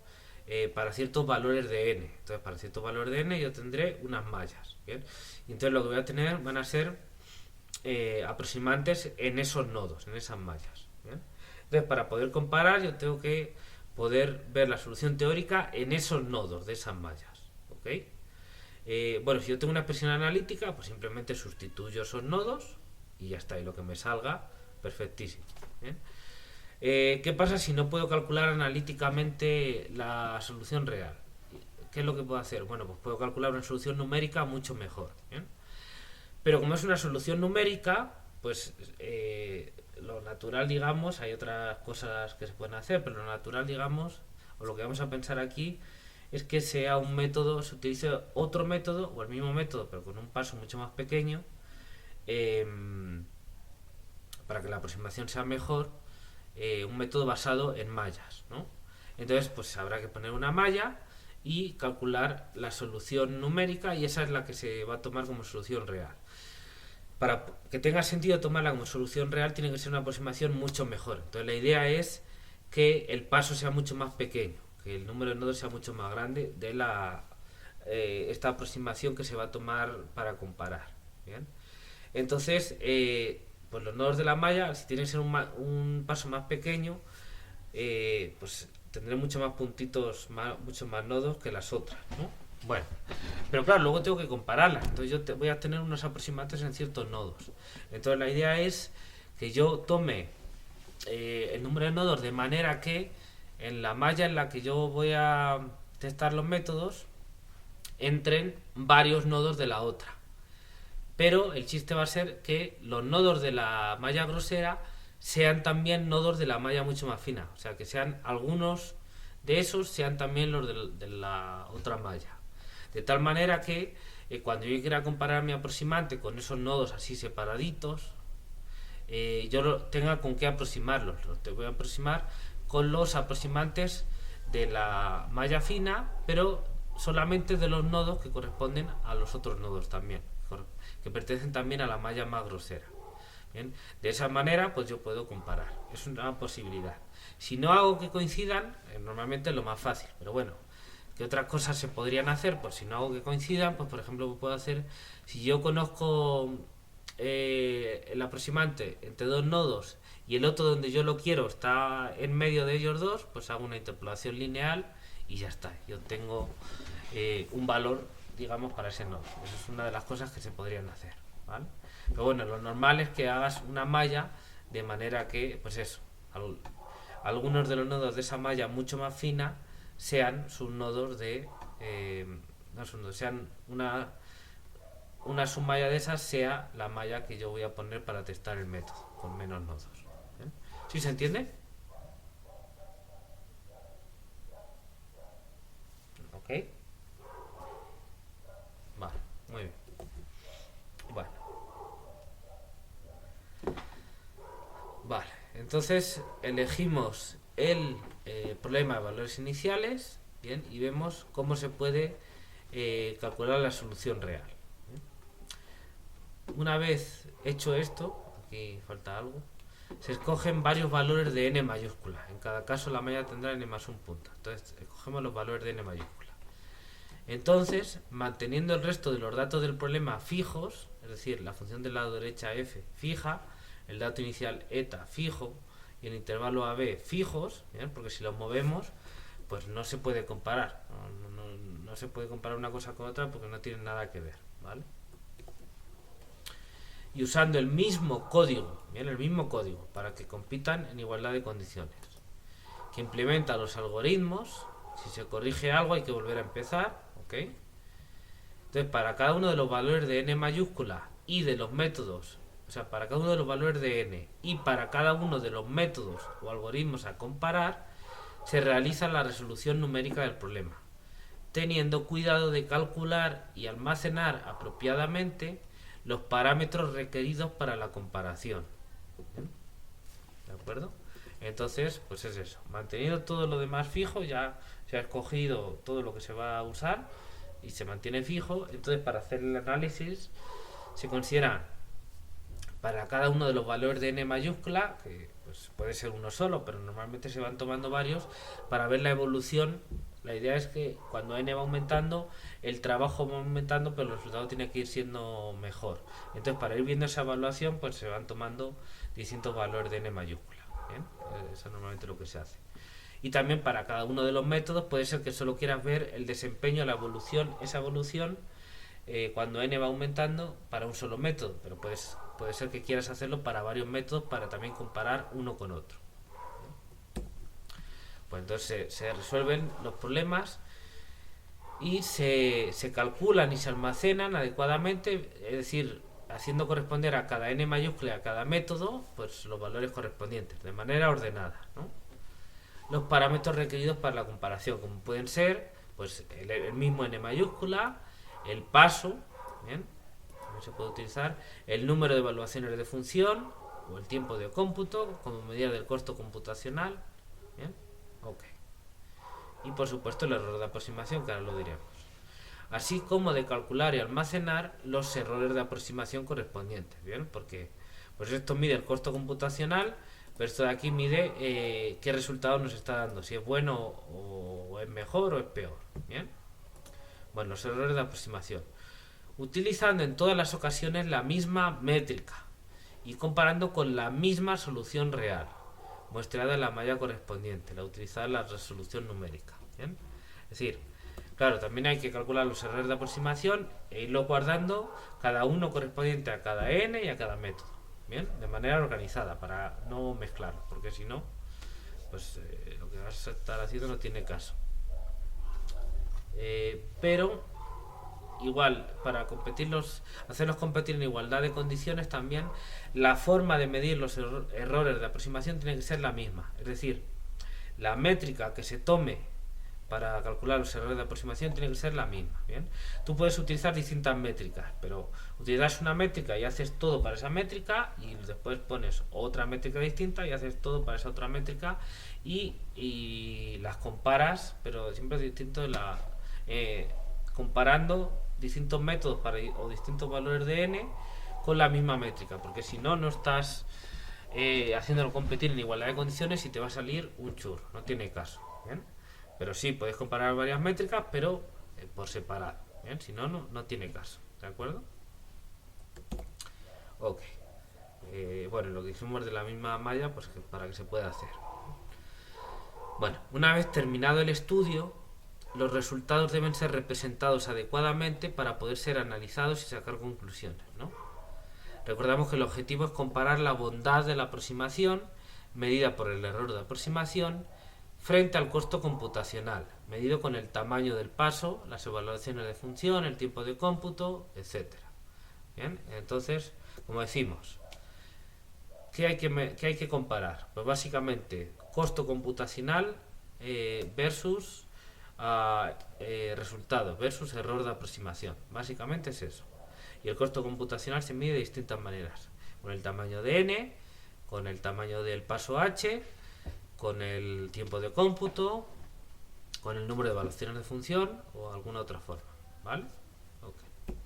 para ciertos valores de n. Entonces, para ciertos valores de n yo tendré unas mallas, ¿bien? Y entonces lo que voy a tener van a ser aproximantes en esos nodos, en esas mallas, ¿bien? Entonces, para poder comparar yo tengo que poder ver la solución teórica en esos nodos de esas mallas, ¿ok? Bueno, si yo tengo una expresión analítica, pues simplemente sustituyo esos nodos y ya está, y lo que me salga, perfectísimo. ¿Bien? ¿Qué pasa si no puedo calcular analíticamente la solución real? ¿Qué es lo que puedo hacer? Bueno, pues puedo calcular una solución numérica mucho mejor. ¿Bien? Pero como es una solución numérica, pues lo natural, digamos, hay otras cosas que se pueden hacer, pero lo natural, digamos, o lo que vamos a pensar aquí, es que sea un método, se utilice otro método, o el mismo método, pero con un paso mucho más pequeño, para que la aproximación sea mejor, un método basado en mallas, ¿no? Entonces, pues habrá que poner una malla y calcular la solución numérica, y esa es la que se va a tomar como solución real. Para que tenga sentido tomarla como solución real, tiene que ser una aproximación mucho mejor. Entonces, la idea es que el paso sea mucho más pequeño, que el número de nodos sea mucho más grande de esta aproximación que se va a tomar para comparar. ¿Bien? Entonces, pues los nodos de la malla, si tienen que ser un paso más pequeño, pues tendré mucho más puntitos, muchos más nodos que las otras, ¿no? Bueno, pero claro, luego tengo que compararlas. Entonces yo voy a tener unos aproximantes en ciertos nodos. Entonces la idea es que yo tome el número de nodos de manera que en la malla en la que yo voy a testar los métodos entren varios nodos de la otra. pero el chiste va a ser que los nodos de la malla grosera sean también nodos de la malla mucho más fina, o sea, que sean algunos de esos sean también los de la otra malla. De tal manera que cuando yo quiera comparar mi aproximante con esos nodos así separaditos, yo tenga con qué aproximarlos. Te voy a aproximar con los aproximantes de la malla fina, pero solamente de los nodos que corresponden a los otros nodos también, que pertenecen también a la malla más grosera. Bien, de esa manera pues yo puedo comparar, es una posibilidad. Si no hago que coincidan, normalmente es lo más fácil, pero bueno, ¿qué otras cosas se podrían hacer? Pues si no hago que coincidan, pues por ejemplo puedo hacer, si yo conozco el aproximante entre dos nodos y el otro donde yo lo quiero está en medio de ellos dos, pues hago una interpolación lineal y ya está, yo tengo un valor, digamos, para ese nodo. Eso es una de las cosas que se podrían hacer, ¿vale? Pero bueno, lo normal es que hagas una malla de manera que, pues eso, algunos de los nodos de esa malla mucho más fina sean subnodos de no subnodos, sean una submalla de esas sea la malla que yo voy a poner para testar el método con menos nodos. ¿Bien? ¿Sí se entiende? Ok. Vale, muy bien. Bueno, vale. Entonces elegimos el problema de valores iniciales, bien, y vemos cómo se puede calcular la solución real. Una vez hecho esto, aquí falta algo, se escogen varios valores de n mayúscula. En cada caso la malla tendrá n más un punto. Entonces escogemos los valores de n mayúscula. Entonces, manteniendo el resto de los datos del problema fijos, es decir, la función del lado derecha f fija, el dato inicial eta fijo y el intervalo AB fijos, ¿bien? Porque si los movemos, pues no se puede comparar. No se puede comparar una cosa con otra porque no tienen nada que ver, ¿vale? Y usando el mismo código, bien, el mismo código, para que compitan en igualdad de condiciones, que implementa los algoritmos. Si se corrige algo hay que volver a empezar, ¿ok? Entonces, para cada uno de los valores de n mayúscula y de los métodos, o sea, para cada uno de los valores de n y para cada uno de los métodos o algoritmos a comparar, se realiza la resolución numérica del problema, teniendo cuidado de calcular y almacenar apropiadamente los parámetros requeridos para la comparación. ¿Bien? ¿De acuerdo? Entonces, pues es eso. Manteniendo todo lo demás fijo, ya se ha escogido todo lo que se va a usar y se mantiene fijo. Entonces, para hacer el análisis, se considera para cada uno de los valores de n mayúscula, que pues puede ser uno solo, pero normalmente se van tomando varios, para ver la evolución. La idea es que cuando n va aumentando, el trabajo va aumentando, pero el resultado tiene que ir siendo mejor. Entonces, para ir viendo esa evaluación, pues se van tomando distintos valores de n mayúscula. ¿Bien? Eso es normalmente lo que se hace. Y también para cada uno de los métodos puede ser que solo quieras ver el desempeño, la evolución, esa evolución cuando n va aumentando para un solo método, pero puede ser que quieras hacerlo para varios métodos para también comparar uno con otro. Pues entonces se resuelven los problemas y se calculan y se almacenan adecuadamente, es decir, haciendo corresponder a cada n mayúscula y a cada método pues los valores correspondientes de manera ordenada, ¿no? Los parámetros requeridos para la comparación, como pueden ser pues el mismo n mayúscula, el paso, ¿bien? También se puede utilizar el número de evaluaciones de función o el tiempo de cómputo como medida del costo computacional, ¿bien? Ok. Y por supuesto el error de aproximación, que ahora lo diremos, así como de calcular y almacenar los errores de aproximación correspondientes, ¿bien? Porque pues esto mide el costo computacional, pero esto de aquí mide qué resultado nos está dando, si es bueno o es mejor o es peor, ¿bien? Bueno, los errores de aproximación, utilizando en todas las ocasiones la misma métrica y comparando con la misma solución real, muestrada en la malla correspondiente, la utilizada en la resolución numérica, ¿bien? Es decir, claro, también hay que calcular los errores de aproximación e irlo guardando cada uno correspondiente a cada n y a cada método, ¿bien? De manera organizada, para no mezclar, porque si no, pues lo que vas a estar haciendo no tiene caso. Pero igual, para hacerlos competir en igualdad de condiciones también, la forma de medir los errores de aproximación tiene que ser la misma. Es decir, la métrica que se tome para calcular los errores de aproximación tiene que ser la misma. ¿Bien? Tú puedes utilizar distintas métricas, pero utilizas una métrica y haces todo para esa métrica, y después pones otra métrica distinta y haces todo para esa otra métrica, y las comparas, pero siempre es distinto comparando distintos métodos o distintos valores de n con la misma métrica, porque si no, no estás haciéndolo competir en igualdad de condiciones y te va a salir un churro, no tiene caso. ¿Bien? Pero sí, puedes comparar varias métricas, pero por separado. ¿Bien? Si no, no tiene caso. ¿De acuerdo? Ok. Bueno, lo que hicimos de la misma malla, pues para que se pueda hacer. Bueno, una vez terminado el estudio, los resultados deben ser representados adecuadamente para poder ser analizados y sacar conclusiones, ¿no? Recordamos que el objetivo es comparar la bondad de la aproximación, medida por el error de aproximación, frente al costo computacional, medido con el tamaño del paso, las evaluaciones de función, el tiempo de cómputo, etc. Bien, entonces, como decimos, ¿qué hay que comparar? Pues básicamente costo computacional versus resultado, versus error de aproximación. Básicamente es eso. Y el costo computacional se mide de distintas maneras, con el tamaño de n, con el tamaño del paso h, con el tiempo de cómputo, con el número de evaluaciones de función o alguna otra forma. ¿Vale? Okay.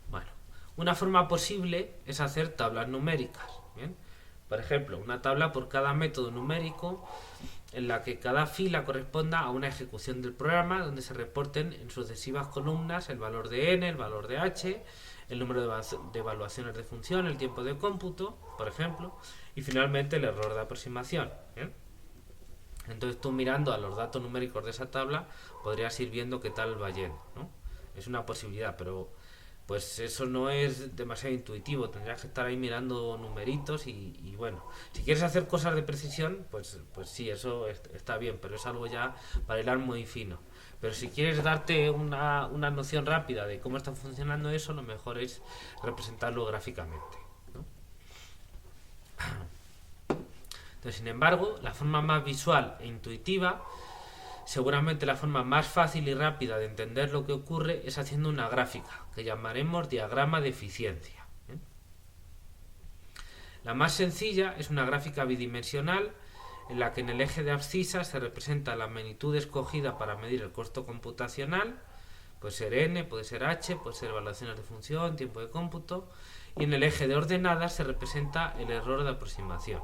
Bueno, una forma posible es hacer tablas numéricas. ¿Bien? Por ejemplo, una tabla por cada método numérico en la que cada fila corresponda a una ejecución del programa, donde se reporten en sucesivas columnas el valor de n, el valor de h, el número de evaluaciones de función, el tiempo de cómputo, por ejemplo, y finalmente el error de aproximación. ¿Bien? Entonces tú, mirando a los datos numéricos de esa tabla, podrías ir viendo qué tal va yendo, ¿no? Es una posibilidad, pero pues eso no es demasiado intuitivo, tendrías que estar ahí mirando numeritos y bueno, si quieres hacer cosas de precisión, pues sí, eso está bien, pero es algo ya para hilar muy fino. Pero si quieres darte una noción rápida de cómo está funcionando eso, lo mejor es representarlo gráficamente, ¿no? Entonces, sin embargo, la forma más visual e intuitiva, seguramente la forma más fácil y rápida de entender lo que ocurre, es haciendo una gráfica, que llamaremos diagrama de eficiencia. La más sencilla es una gráfica bidimensional en la que en el eje de abscisas se representa la magnitud escogida para medir el costo computacional, puede ser n, puede ser h, puede ser evaluaciones de función, tiempo de cómputo, y en el eje de ordenadas se representa el error de aproximación.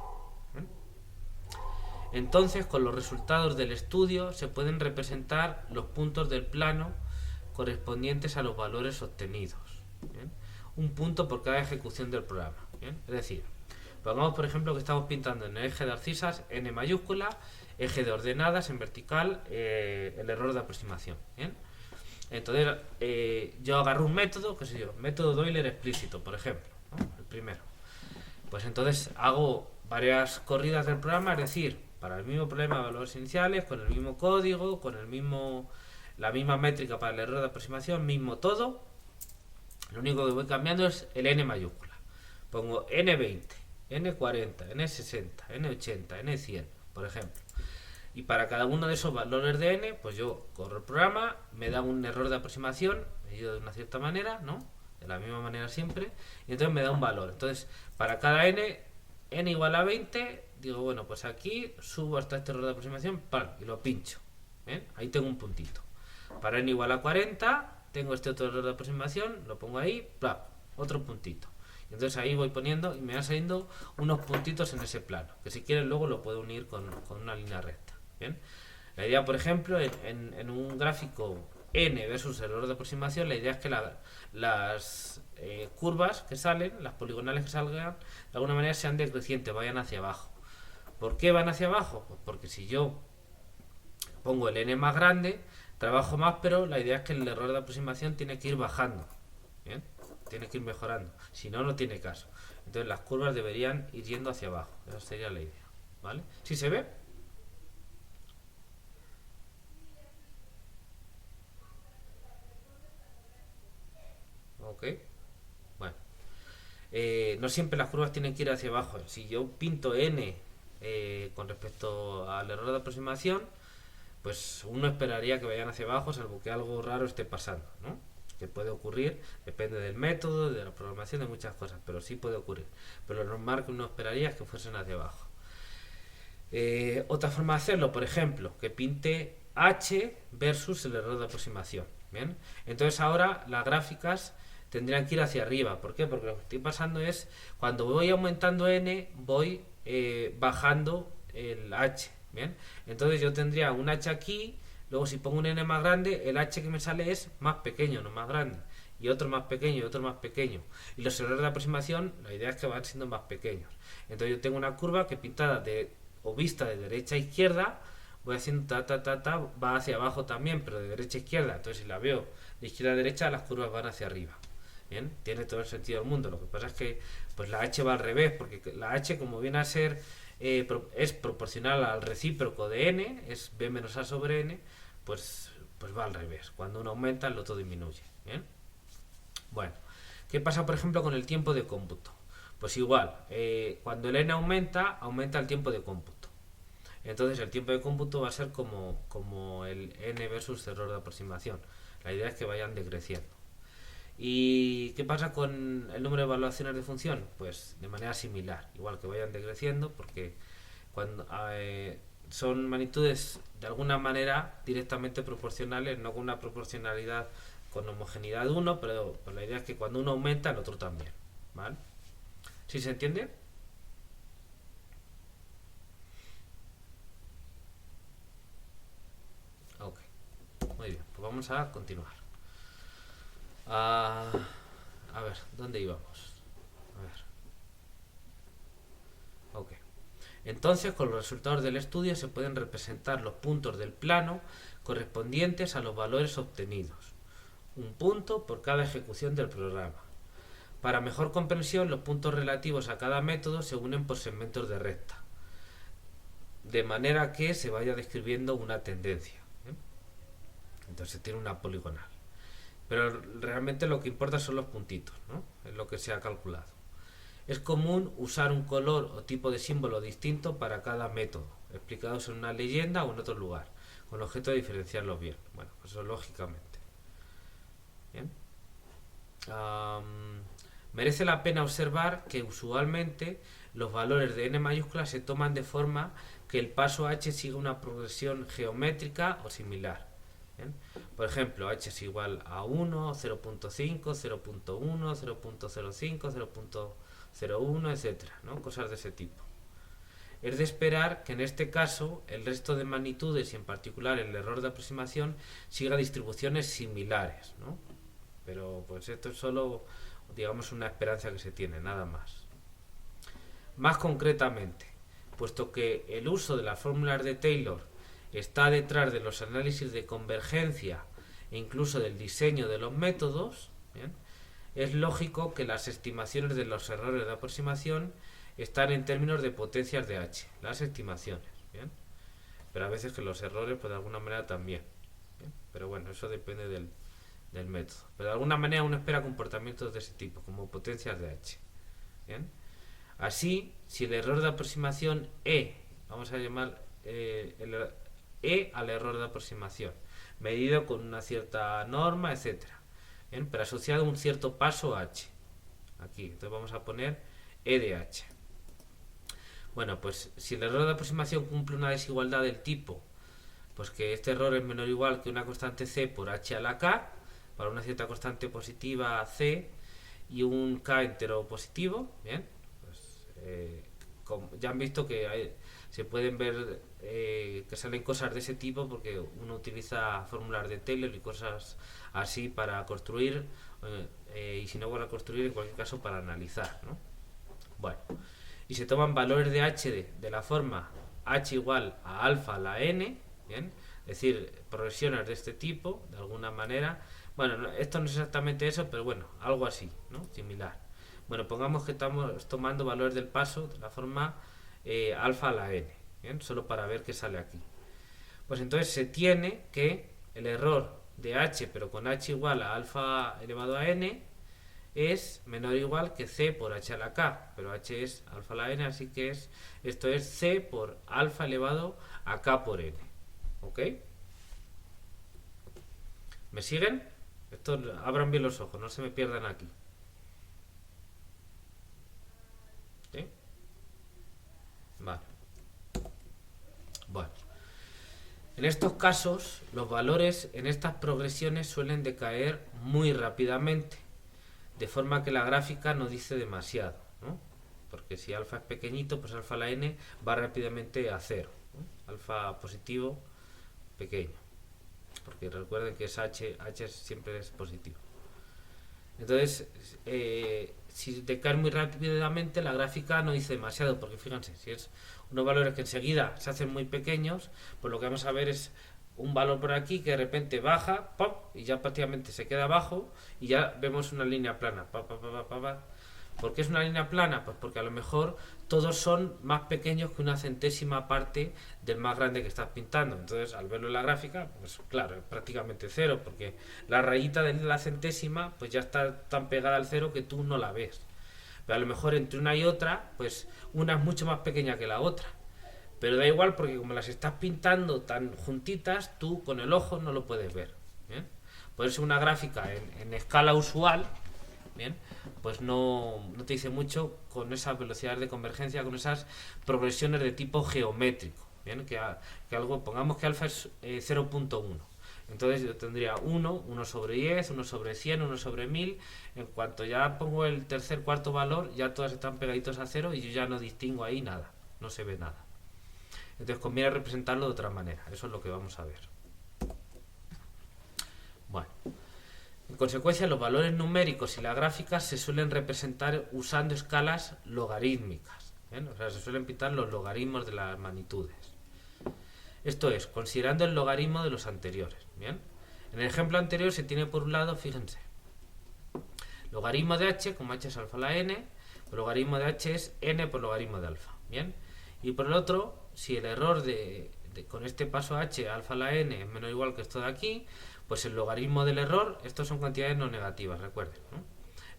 Entonces, con los resultados del estudio se pueden representar los puntos del plano correspondientes a los valores obtenidos. ¿Bien? Un punto por cada ejecución del programa. ¿Bien? Es decir, pongamos por ejemplo que estamos pintando en el eje de abscisas n mayúscula, eje de ordenadas en vertical el error de aproximación. ¿Bien? Entonces yo agarro un método, qué sé yo, método de Euler explícito, por ejemplo, ¿no? El primero. Pues entonces hago varias corridas del programa, es decir, para el mismo problema de valores iniciales, con el mismo código, con la misma métrica para el error de aproximación, mismo todo. Lo único que voy cambiando es el n mayúscula. Pongo n20, n40, n60, n80, n100, por ejemplo. Y para cada uno de esos valores de n, pues yo corro el programa, me da un error de aproximación, medido de una cierta manera, ¿no? De la misma manera siempre, y entonces me da un valor. Entonces, para cada n igual a 20, digo, bueno, pues aquí subo hasta este error de aproximación, ¡pam!, y lo pincho. ¿Ven? Ahí tengo un puntito. Para n igual a 40, tengo este otro error de aproximación, lo pongo ahí, ¡pam!, otro puntito. Y entonces ahí voy poniendo y me van saliendo unos puntitos en ese plano, que si quieres luego lo puedo unir con una línea recta. ¿Bien? La idea, por ejemplo, en un gráfico n versus error de aproximación, la idea es que las curvas que salen, las poligonales que salgan, de alguna manera sean decrecientes, vayan hacia abajo. ¿Por qué van hacia abajo? Pues porque si yo pongo el n más grande, trabajo más, pero la idea es que el error de aproximación tiene que ir bajando. ¿Bien? Tiene que ir mejorando. Si no, no tiene caso. Entonces las curvas deberían ir yendo hacia abajo. Esa sería la idea. ¿Vale? ¿Sí se ve? no siempre las curvas tienen que ir hacia abajo. Si yo pinto n con respecto al error de aproximación, pues uno esperaría que vayan hacia abajo, salvo que algo raro esté pasando, ¿no? Que puede ocurrir, depende del método, de la programación, de muchas cosas, pero sí puede ocurrir. Pero lo normal que uno esperaría es que fuesen hacia abajo. Otra forma de hacerlo, por ejemplo, que pinte h versus el error de aproximación. ¿Bien? Entonces ahora las gráficas tendrían que ir hacia arriba. ¿Por qué? Porque lo que estoy pasando es, cuando voy aumentando n, voy bajando el h. ¿Bien? Entonces yo tendría un h aquí, luego si pongo un n más grande, el h que me sale es más pequeño, no más grande. Y otro más pequeño y otro más pequeño. Y los errores de aproximación, la idea es que van siendo más pequeños. Entonces yo tengo una curva que pintada o vista de derecha a izquierda, voy haciendo va hacia abajo también, pero de derecha a izquierda. Entonces si la veo de izquierda a derecha, las curvas van hacia arriba. Bien, tiene todo el sentido del mundo. Lo que pasa es que pues la h va al revés, porque la h, como viene a ser es proporcional al recíproco de n, es b menos a sobre n, pues va al revés. Cuando uno aumenta, el otro disminuye. Bien. Bueno, ¿qué pasa por ejemplo con el tiempo de cómputo? Pues igual, cuando el n aumenta, aumenta el tiempo de cómputo. Entonces el tiempo de cómputo va a ser como el n versus error de aproximación. La idea es que vayan decreciendo. ¿Y qué pasa con el número de evaluaciones de función? Pues de manera similar, igual que vayan decreciendo, porque cuando son magnitudes de alguna manera directamente proporcionales, no con una proporcionalidad con homogeneidad 1, pero pues la idea es que cuando uno aumenta, el otro también. ¿Vale? ¿Sí se entiende? Ok, muy bien, pues vamos a continuar. A ver, ¿dónde íbamos? A ver. Ok. Entonces, con los resultados del estudio se pueden representar los puntos del plano correspondientes a los valores obtenidos. Un punto por cada ejecución del programa. Para mejor comprensión, los puntos relativos a cada método se unen por segmentos de recta, de manera que se vaya describiendo una tendencia. Entonces tiene una poligonal. Pero realmente lo que importa son los puntitos, ¿no? Es lo que se ha calculado. Es común usar un color o tipo de símbolo distinto para cada método, explicados en una leyenda o en otro lugar, con el objeto de diferenciarlos bien. Bueno, pues eso lógicamente. Bien. Merece la pena observar que usualmente los valores de n mayúscula se toman de forma que el paso h siga una progresión geométrica o similar. ¿Bien? Por ejemplo, h es igual a 1, 0.5, 0.1, 0.05, 0.01, etc. ¿no? Cosas de ese tipo. Es de esperar que en este caso el resto de magnitudes y en particular el error de aproximación siga distribuciones similares, ¿no? Pero pues esto es solo, digamos, una esperanza que se tiene, nada más. Más concretamente, puesto que el uso de las fórmulas de Taylor está detrás de los análisis de convergencia e incluso del diseño de los métodos, ¿bien? Es lógico que las estimaciones de los errores de aproximación están en términos de potencias de h, las estimaciones, ¿bien? Pero a veces que los errores, pues de alguna manera también, ¿bien? Pero bueno, eso depende del método. Pero de alguna manera uno espera comportamientos de ese tipo, como potencias de h, ¿bien? Así, si el error de aproximación vamos a llamar al error de aproximación, medido con una cierta norma, etcétera, ¿bien? Pero asociado a un cierto paso h. Aquí, entonces vamos a poner e de h. Bueno, pues si el error de aproximación cumple una desigualdad del tipo, pues que este error es menor o igual que una constante c por h a la k, para una cierta constante positiva c y un k entero positivo, ¿bien? Pues, ya han visto que se pueden ver que salen cosas de ese tipo porque uno utiliza fórmulas de Taylor y cosas así para construir y si no para construir, en cualquier caso para analizar, ¿no? Bueno, y se toman valores de h de la forma h igual a alfa a la n, ¿bien? Es decir, progresiones de este tipo, de alguna manera. Bueno, esto no es exactamente eso, pero bueno, algo así, ¿no? Similar. Bueno, pongamos que estamos tomando valores del paso de la forma alfa a la n, ¿bien? Solo para ver qué sale aquí. Pues entonces se tiene que el error de h, pero con h igual a alfa elevado a n, es menor o igual que c por h a la k, pero h es alfa a la n, así que esto es c por alfa elevado a k por n. ¿Ok? ¿Me siguen? Esto, abran bien los ojos, no se me pierdan aquí. ¿Sí? Vale. Bueno. En estos casos, los valores en estas progresiones suelen decaer muy rápidamente, de forma que la gráfica no dice demasiado, ¿no? Porque si alfa es pequeñito, pues alfa a la n va rápidamente a cero, ¿no? Alfa positivo, pequeño. Porque recuerden que es h siempre es positivo. Entonces, si decae muy rápidamente, la gráfica no dice demasiado, porque fíjense, si es unos valores que enseguida se hacen muy pequeños, pues lo que vamos a ver es un valor por aquí que de repente baja, ¡pop!, y ya prácticamente se queda abajo, y ya vemos una línea plana. ¿Por qué es una línea plana? Pues porque a lo mejor todos son más pequeños que una centésima parte del más grande que estás pintando. Entonces, al verlo en la gráfica, pues claro, es prácticamente cero, porque la rayita de la centésima pues ya está tan pegada al cero que tú no la ves. Pero a lo mejor entre una y otra, pues una es mucho más pequeña que la otra. Pero da igual, porque como las estás pintando tan juntitas, tú con el ojo no lo puedes ver. ¿Bien? Por eso una gráfica en escala usual, ¿bien?, pues no te dice mucho con esas velocidades de convergencia, con esas progresiones de tipo geométrico. ¿Bien? Que algo, pongamos que alfa es 0.1. Entonces yo tendría 1 sobre 10, 1 sobre 100, 1 sobre 1000. En cuanto ya pongo el tercer, cuarto valor, ya todas están pegaditos a cero y yo ya no distingo ahí nada, no se ve nada. Entonces conviene representarlo de otra manera. Eso es lo que vamos a ver. Bueno, en consecuencia, los valores numéricos y las gráficas se suelen representar usando escalas logarítmicas. ¿Bien? O sea, se suelen pintar los logaritmos de las magnitudes. Esto es, considerando el logaritmo de los anteriores. ¿Bien? En el ejemplo anterior se tiene por un lado, fíjense, logaritmo de h, como h es alfa a la n, el logaritmo de h es n por logaritmo de alfa. ¿Bien? Y por el otro, si el error con este paso h, alfa a la n, es menor o igual que esto de aquí, pues el logaritmo del error, estos son cantidades no negativas, recuerden, ¿no?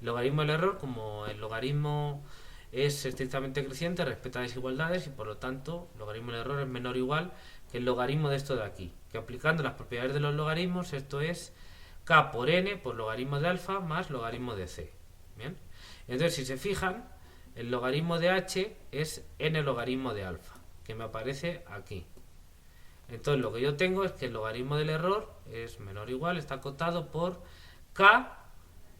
El logaritmo del error, como el logaritmo es estrictamente creciente, respeta desigualdades y por lo tanto el logaritmo del error es menor o igual que el logaritmo de esto de aquí, que aplicando las propiedades de los logaritmos, esto es k por n por logaritmo de alfa más logaritmo de c. ¿Bien? Entonces, si se fijan, el logaritmo de h es n logaritmo de alfa, que me aparece aquí. Entonces lo que yo tengo es que el logaritmo del error es menor o igual, está acotado por k,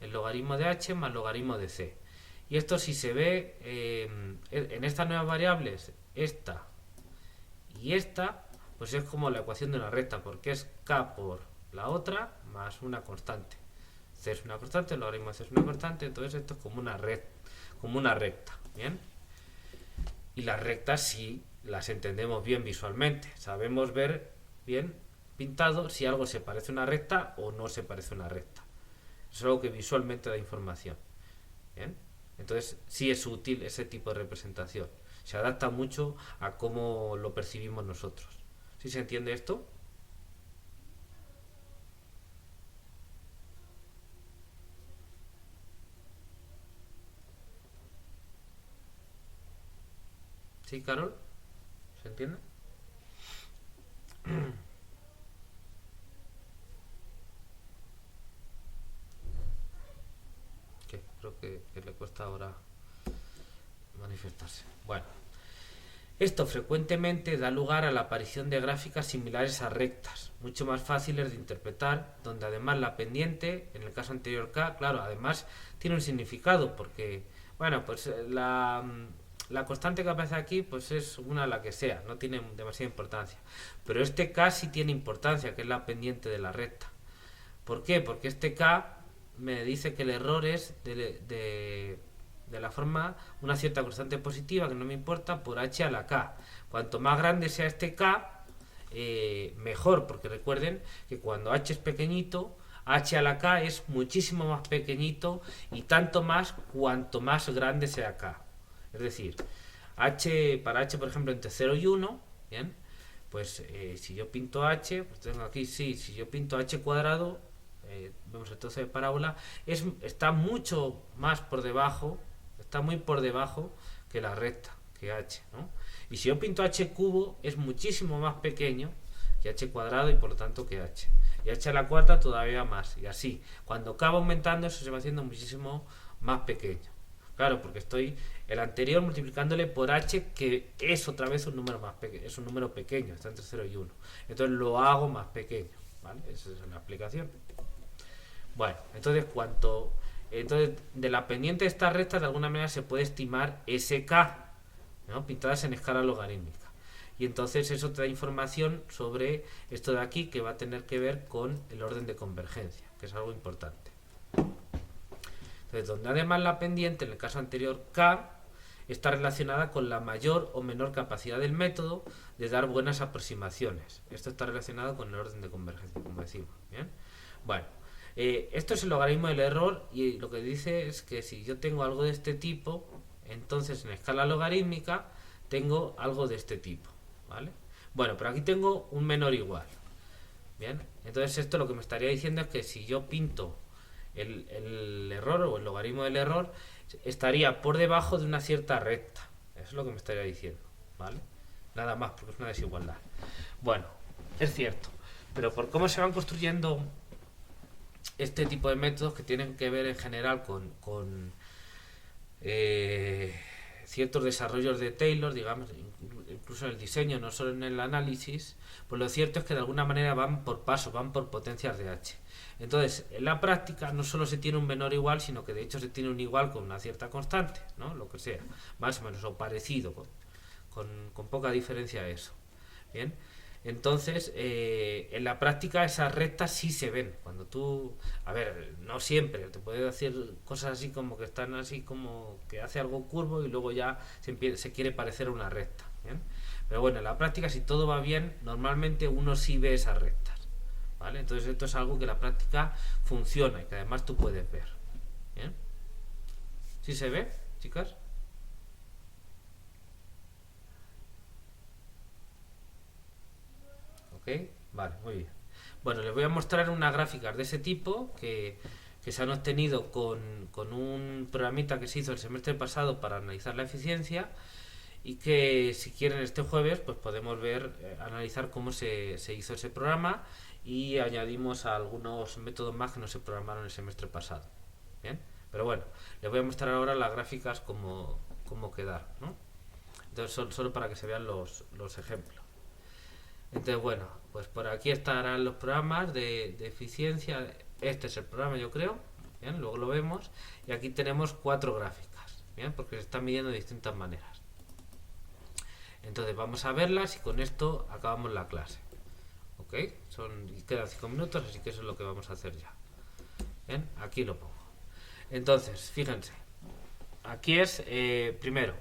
el logaritmo de h más logaritmo de c. Y esto, si se ve en estas nuevas variables, esta y esta, pues es como la ecuación de una recta, porque es k por la otra más una constante. C es una constante, el logaritmo de c es una constante, entonces esto es como una recta. ¿Bien? Y las rectas sí las entendemos bien visualmente, sabemos ver bien pintado si algo se parece a una recta o no se parece a una recta. Es algo que visualmente da información. ¿Bien? Entonces sí es útil ese tipo de representación, se adapta mucho a cómo lo percibimos nosotros. ¿Sí se entiende esto? ¿Sí, Carol? ¿Se entiende? Que creo que le cuesta ahora manifestarse. Bueno, esto frecuentemente da lugar a la aparición de gráficas similares a rectas, mucho más fáciles de interpretar, donde además la pendiente, en el caso anterior k, claro, además tiene un significado, porque, bueno, pues la constante que aparece aquí pues es una la que sea, no tiene demasiada importancia. Pero este k sí tiene importancia, que es la pendiente de la recta. ¿Por qué? Porque este k me dice que el error es de la forma una cierta constante positiva, que no me importa, por h a la k. Cuanto más grande sea este k, mejor, porque recuerden que cuando h es pequeñito, h a la k es muchísimo más pequeñito y tanto más cuanto más grande sea k. Es decir, para h, por ejemplo, entre 0 y 1, ¿bien? Pues si yo pinto h, pues tengo aquí, sí, si yo pinto h cuadrado, vemos el trozo de parábola, está mucho más por debajo, está muy por debajo que la recta, que h, ¿no? Y si yo pinto h cubo, es muchísimo más pequeño que h cuadrado y por lo tanto que h. Y h a la cuarta todavía más. Y así, cuando acaba aumentando, eso se va haciendo muchísimo más pequeño. Claro, porque estoy el anterior multiplicándole por h, que es otra vez un número más pequeño, es un número pequeño, está entre 0 y 1. Entonces lo hago más pequeño, ¿vale? Esa es la explicación. Bueno, entonces de la pendiente de esta recta de alguna manera se puede estimar SK, ¿no? Pintadas en escala logarítmica. Y entonces eso te da información sobre esto de aquí, que va a tener que ver con el orden de convergencia, que es algo importante. Entonces, donde además la pendiente, en el caso anterior K, está relacionada con la mayor o menor capacidad del método de dar buenas aproximaciones. Esto está relacionado con el orden de convergencia, como decimos. ¿Bien? Bueno, esto es el logaritmo del error, y lo que dice es que si yo tengo algo de este tipo, entonces en escala logarítmica tengo algo de este tipo, ¿vale? Bueno, pero aquí tengo un menor igual. Bien, entonces esto lo que me estaría diciendo es que si yo pinto el error o el logaritmo del error, estaría por debajo de una cierta recta. Eso es lo que me estaría diciendo, ¿vale? Nada más, porque es una desigualdad. Bueno, es cierto, pero por cómo se van construyendo este tipo de métodos, que tienen que ver en general con ciertos desarrollos de Taylor, digamos, incluso en el diseño, no solo en el análisis, pues lo cierto es que de alguna manera van por pasos, van por potencias de h. Entonces, en la práctica no solo se tiene un menor igual, sino que de hecho se tiene un igual con una cierta constante, ¿no? Lo que sea, más o menos, o parecido, con poca diferencia a eso. Bien, entonces en la práctica esas rectas sí se ven. Cuando tú, a ver, no siempre, te puede decir cosas así como que están así como que hace algo curvo y luego ya se quiere parecer a una recta. ¿Bien? Pero bueno, en la práctica, si todo va bien, normalmente uno sí ve esas rectas. ¿Vale? Entonces esto es algo que en la práctica funciona y que además tú puedes ver. ¿Bien? ¿Sí se ve, chicas? ¿Ok? Vale, muy bien. Bueno, les voy a mostrar unas gráficas de ese tipo que se han obtenido con un programita que se hizo el semestre pasado para analizar la eficiencia, y que si quieren este jueves pues podemos ver, analizar cómo se hizo ese programa, y añadimos algunos métodos más que no se programaron el semestre pasado. Bien, pero bueno, les voy a mostrar ahora las gráficas cómo quedar, ¿no? Entonces solo para que se vean los ejemplos. Entonces bueno, pues por aquí estarán los programas de eficiencia. Este es el programa, yo creo. Bien, luego lo vemos. Y aquí tenemos 4 gráficas, bien, porque se están midiendo de distintas maneras. Entonces vamos a verlas y con esto acabamos la clase. ¿Ok? Quedan 5 minutos, así que eso es lo que vamos a hacer ya. Bien, aquí lo pongo. Entonces, fíjense. Aquí es, primero,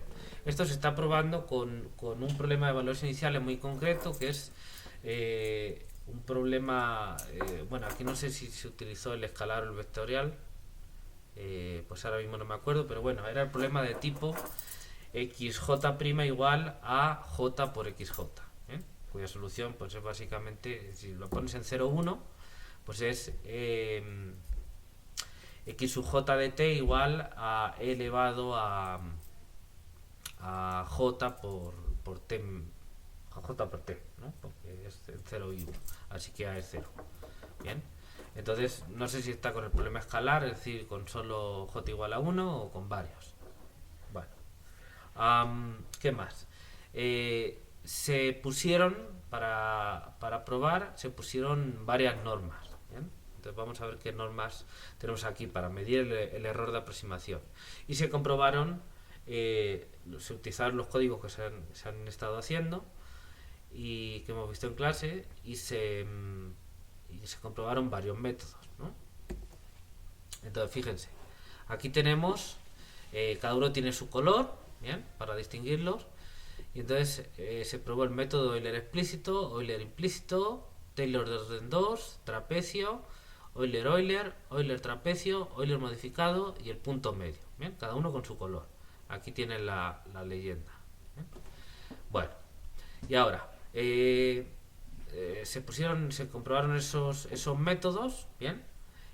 esto se está probando con un problema de valores iniciales muy concreto, que es un problema, bueno, aquí no sé si se utilizó el escalar o el vectorial, pues ahora mismo no me acuerdo, pero bueno, era el problema de tipo xj' igual a j por xj, cuya solución pues es básicamente, si lo pones en 0, 1, pues es x sub j de t igual a e elevado a j por t, a j por t, ¿no? Porque es 0 y 1, así que a es 0. Bien, entonces no sé si está con el problema escalar, es decir, con solo j igual a 1 o con varios. Bueno, ¿qué más? Se pusieron, para probar, se pusieron varias normas. ¿Bien? Entonces vamos a ver qué normas tenemos aquí para medir el error de aproximación. Y se comprobaron, se utilizaron los códigos que se han estado haciendo y que hemos visto en clase, y se comprobaron varios métodos, ¿no? Entonces fíjense, aquí tenemos, cada uno tiene su color, ¿bien? Para distinguirlos. Y entonces se probó el método Euler explícito, Euler implícito, Taylor de orden 2, trapecio, Euler-Euler, Euler trapecio, Euler modificado y el punto medio. ¿Bien? Cada uno con su color. Aquí tienen la leyenda. ¿Bien? Bueno, y ahora se comprobaron esos métodos, ¿bien?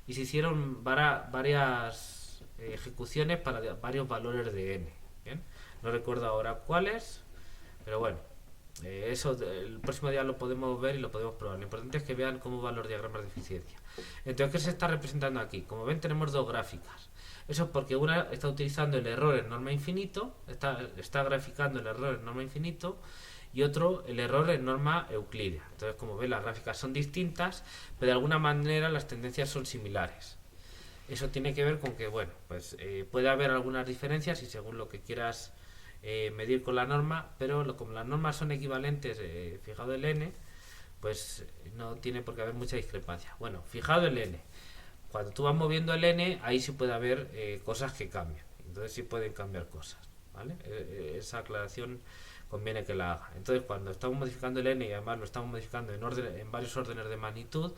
y se hicieron varias ejecuciones para varios valores de n. ¿Bien? No recuerdo ahora cuáles, pero bueno, eso el próximo día lo podemos ver y lo podemos probar. Lo importante es que vean cómo van los diagramas de eficiencia. Entonces, ¿qué se está representando aquí? Como ven, tenemos dos gráficas. Eso es porque una está utilizando el error en norma infinito, está graficando el error en norma infinito, y otro el error en norma euclídea. Entonces, como ven, las gráficas son distintas, pero de alguna manera las tendencias son similares. Eso tiene que ver con que, bueno, pues puede haber algunas diferencias y según lo que quieras medir con la norma, pero como las normas son equivalentes, fijado el n, pues no tiene por qué haber mucha discrepancia. Bueno, fijado el n, cuando tú vas moviendo el n, ahí sí puede haber cosas que cambian, entonces sí pueden cambiar cosas, ¿vale? Esa aclaración conviene que la haga. Entonces, cuando estamos modificando el n y además lo estamos modificando en varios órdenes de magnitud,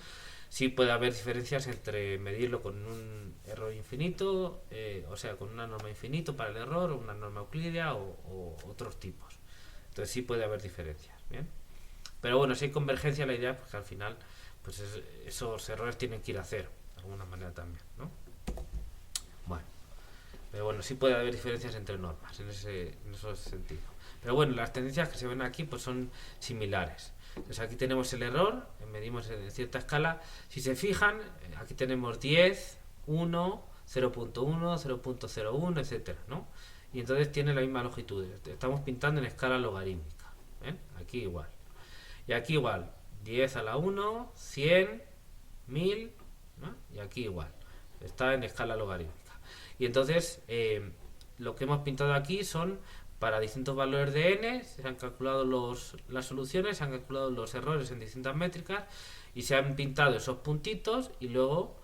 sí puede haber diferencias entre medirlo con un error infinito, o sea, con una norma infinito para el error, o una norma euclídea o otros tipos. Entonces sí puede haber diferencias, ¿bien? Pero bueno, si hay convergencia, la idea es que al final pues esos errores tienen que ir a cero, de alguna manera también, ¿no? Bueno, pero bueno, sí puede haber diferencias entre normas en ese sentido. Pero bueno, las tendencias que se ven aquí pues son similares. Entonces aquí tenemos el error, medimos en cierta escala. Si se fijan, aquí tenemos 10, 1, 0.1, 0.01, etcétera, ¿no? Y entonces tiene la misma longitud. Estamos pintando en escala logarítmica. ¿Ven? Aquí igual. Y aquí igual. 10 a la 1, 100, 1000, ¿no? Y aquí igual. Está en escala logarítmica. Y entonces lo que hemos pintado aquí son para distintos valores de n, se han calculado las soluciones, se han calculado los errores en distintas métricas y se han pintado esos puntitos y luego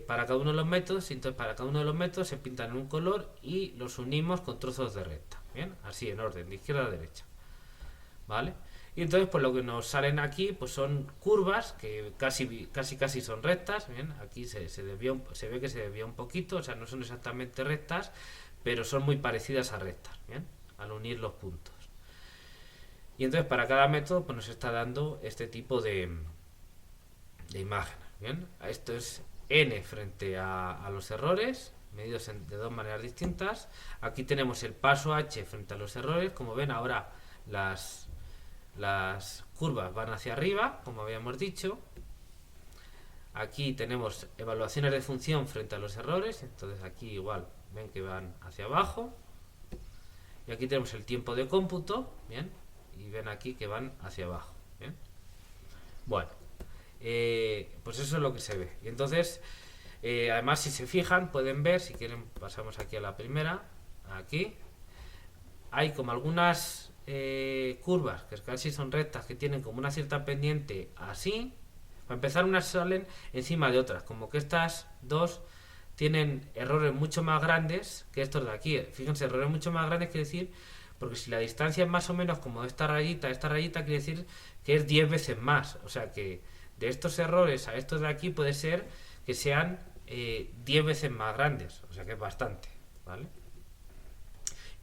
para cada uno de los métodos, entonces para cada uno de los métodos se pintan en un color y los unimos con trozos de recta, ¿bien? Así en orden, de izquierda a derecha, ¿vale? Y entonces pues lo que nos salen aquí pues son curvas que casi son rectas, ¿bien? Aquí se ve que se desvía un poquito, o sea, no son exactamente rectas, pero son muy parecidas a rectas, ¿bien? Al unir los puntos. Y entonces para cada método pues nos está dando este tipo de imágenes, ¿bien? Esto es n frente a los errores, medidos de dos maneras distintas. Aquí tenemos el paso h frente a los errores. Como ven, ahora las curvas van hacia arriba, como habíamos dicho. Aquí tenemos evaluaciones de función frente a los errores, entonces aquí igual ven que van hacia abajo. Y aquí tenemos el tiempo de cómputo, ¿bien? Y ven aquí que van hacia abajo, ¿bien? Bueno, pues eso es lo que se ve. Y entonces, además si se fijan, pueden ver, si quieren pasamos aquí a la primera, aquí, hay como algunas curvas que casi son rectas, que tienen como una cierta pendiente así. Para empezar, unas salen encima de otras, como que estas dos tienen errores mucho más grandes que estos de aquí. Fíjense, errores mucho más grandes quiere decir, porque si la distancia es más o menos como esta rayita quiere decir que es 10 veces más. O sea que de estos errores a estos de aquí puede ser que sean 10 veces más grandes. O sea que es bastante, ¿vale?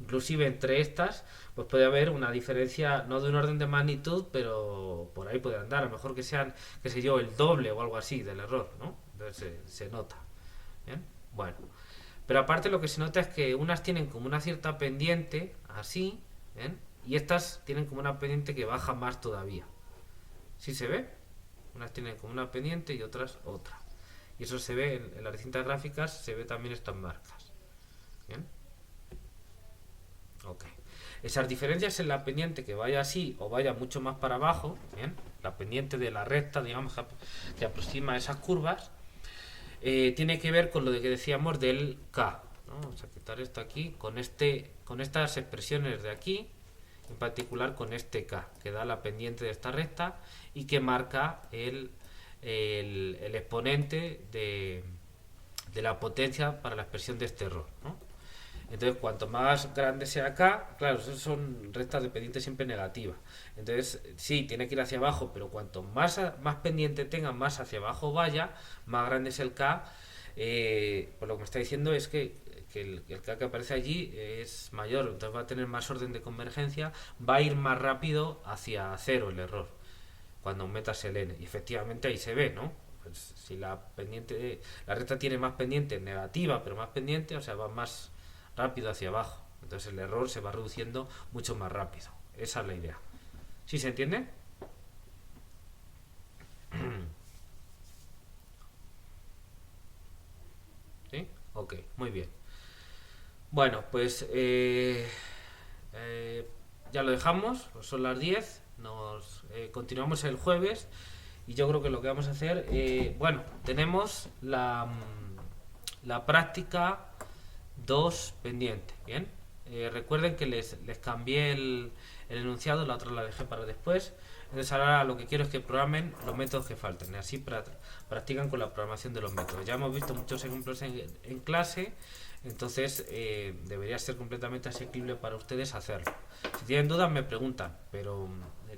Inclusive entre estas pues puede haber una diferencia no de un orden de magnitud, pero por ahí puede andar, a lo mejor que sean, qué sé yo, el doble o algo así del error, ¿no? Entonces se nota. ¿Bien? Bueno, pero aparte lo que se nota es que unas tienen como una cierta pendiente así, ¿bien? Y estas tienen como una pendiente que baja más todavía. ¿Sí se ve? Unas tienen como una pendiente y otras otra. Y eso se ve en las distintas gráficas, se ve también estas marcas. ¿Bien? Ok. Esas diferencias en la pendiente que vaya así o vaya mucho más para abajo, ¿bien? La pendiente de la recta, digamos, que aproxima esas curvas, tiene que ver con lo de que decíamos del K, ¿no? Vamos a quitar esto aquí, con estas expresiones de aquí, en particular con este K, que da la pendiente de esta recta y que marca el exponente de la potencia para la expresión de este error, ¿no? Entonces, cuanto más grande sea K, claro, eso son rectas de pendiente siempre negativa. Entonces, sí, tiene que ir hacia abajo, pero cuanto más pendiente tenga, más hacia abajo vaya, más grande es el K. Pues lo que me está diciendo es que el K que aparece allí es mayor, entonces va a tener más orden de convergencia, va a ir más rápido hacia cero el error, cuando aumentas el n. Y efectivamente ahí se ve, ¿no? pues si la recta tiene más pendiente negativa, pero más pendiente, o sea, va más rápido hacia abajo. Entonces el error se va reduciendo mucho más rápido. Esa es la idea. ¿Sí se entiende? ¿Sí? Ok, muy bien. Bueno, pues ya lo dejamos, pues son las 10, nos continuamos el jueves y yo creo que lo que vamos a hacer, bueno, tenemos la práctica 2 pendiente, ¿bien? Recuerden que les cambié el enunciado, la otra la dejé para después. Entonces ahora lo que quiero es que programen los métodos que faltan, y así practican con la programación de los métodos. Ya hemos visto muchos ejemplos en clase, entonces debería ser completamente asequible para ustedes hacerlo. Si tienen dudas me preguntan, pero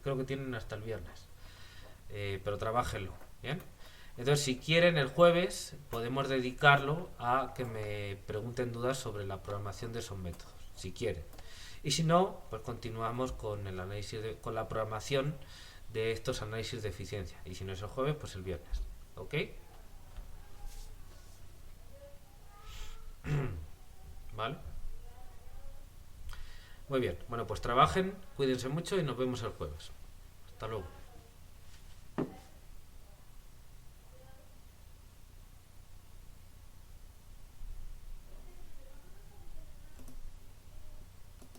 creo que tienen hasta el viernes. Pero trabájenlo, ¿bien? Entonces, si quieren, el jueves podemos dedicarlo a que me pregunten dudas sobre la programación de esos métodos, si quieren. Y si no, pues continuamos con el análisis con la programación de estos análisis de eficiencia. Y si no es el jueves, pues el viernes. ¿Ok? ¿Vale? Muy bien. Bueno, pues trabajen, cuídense mucho y nos vemos el jueves. Hasta luego.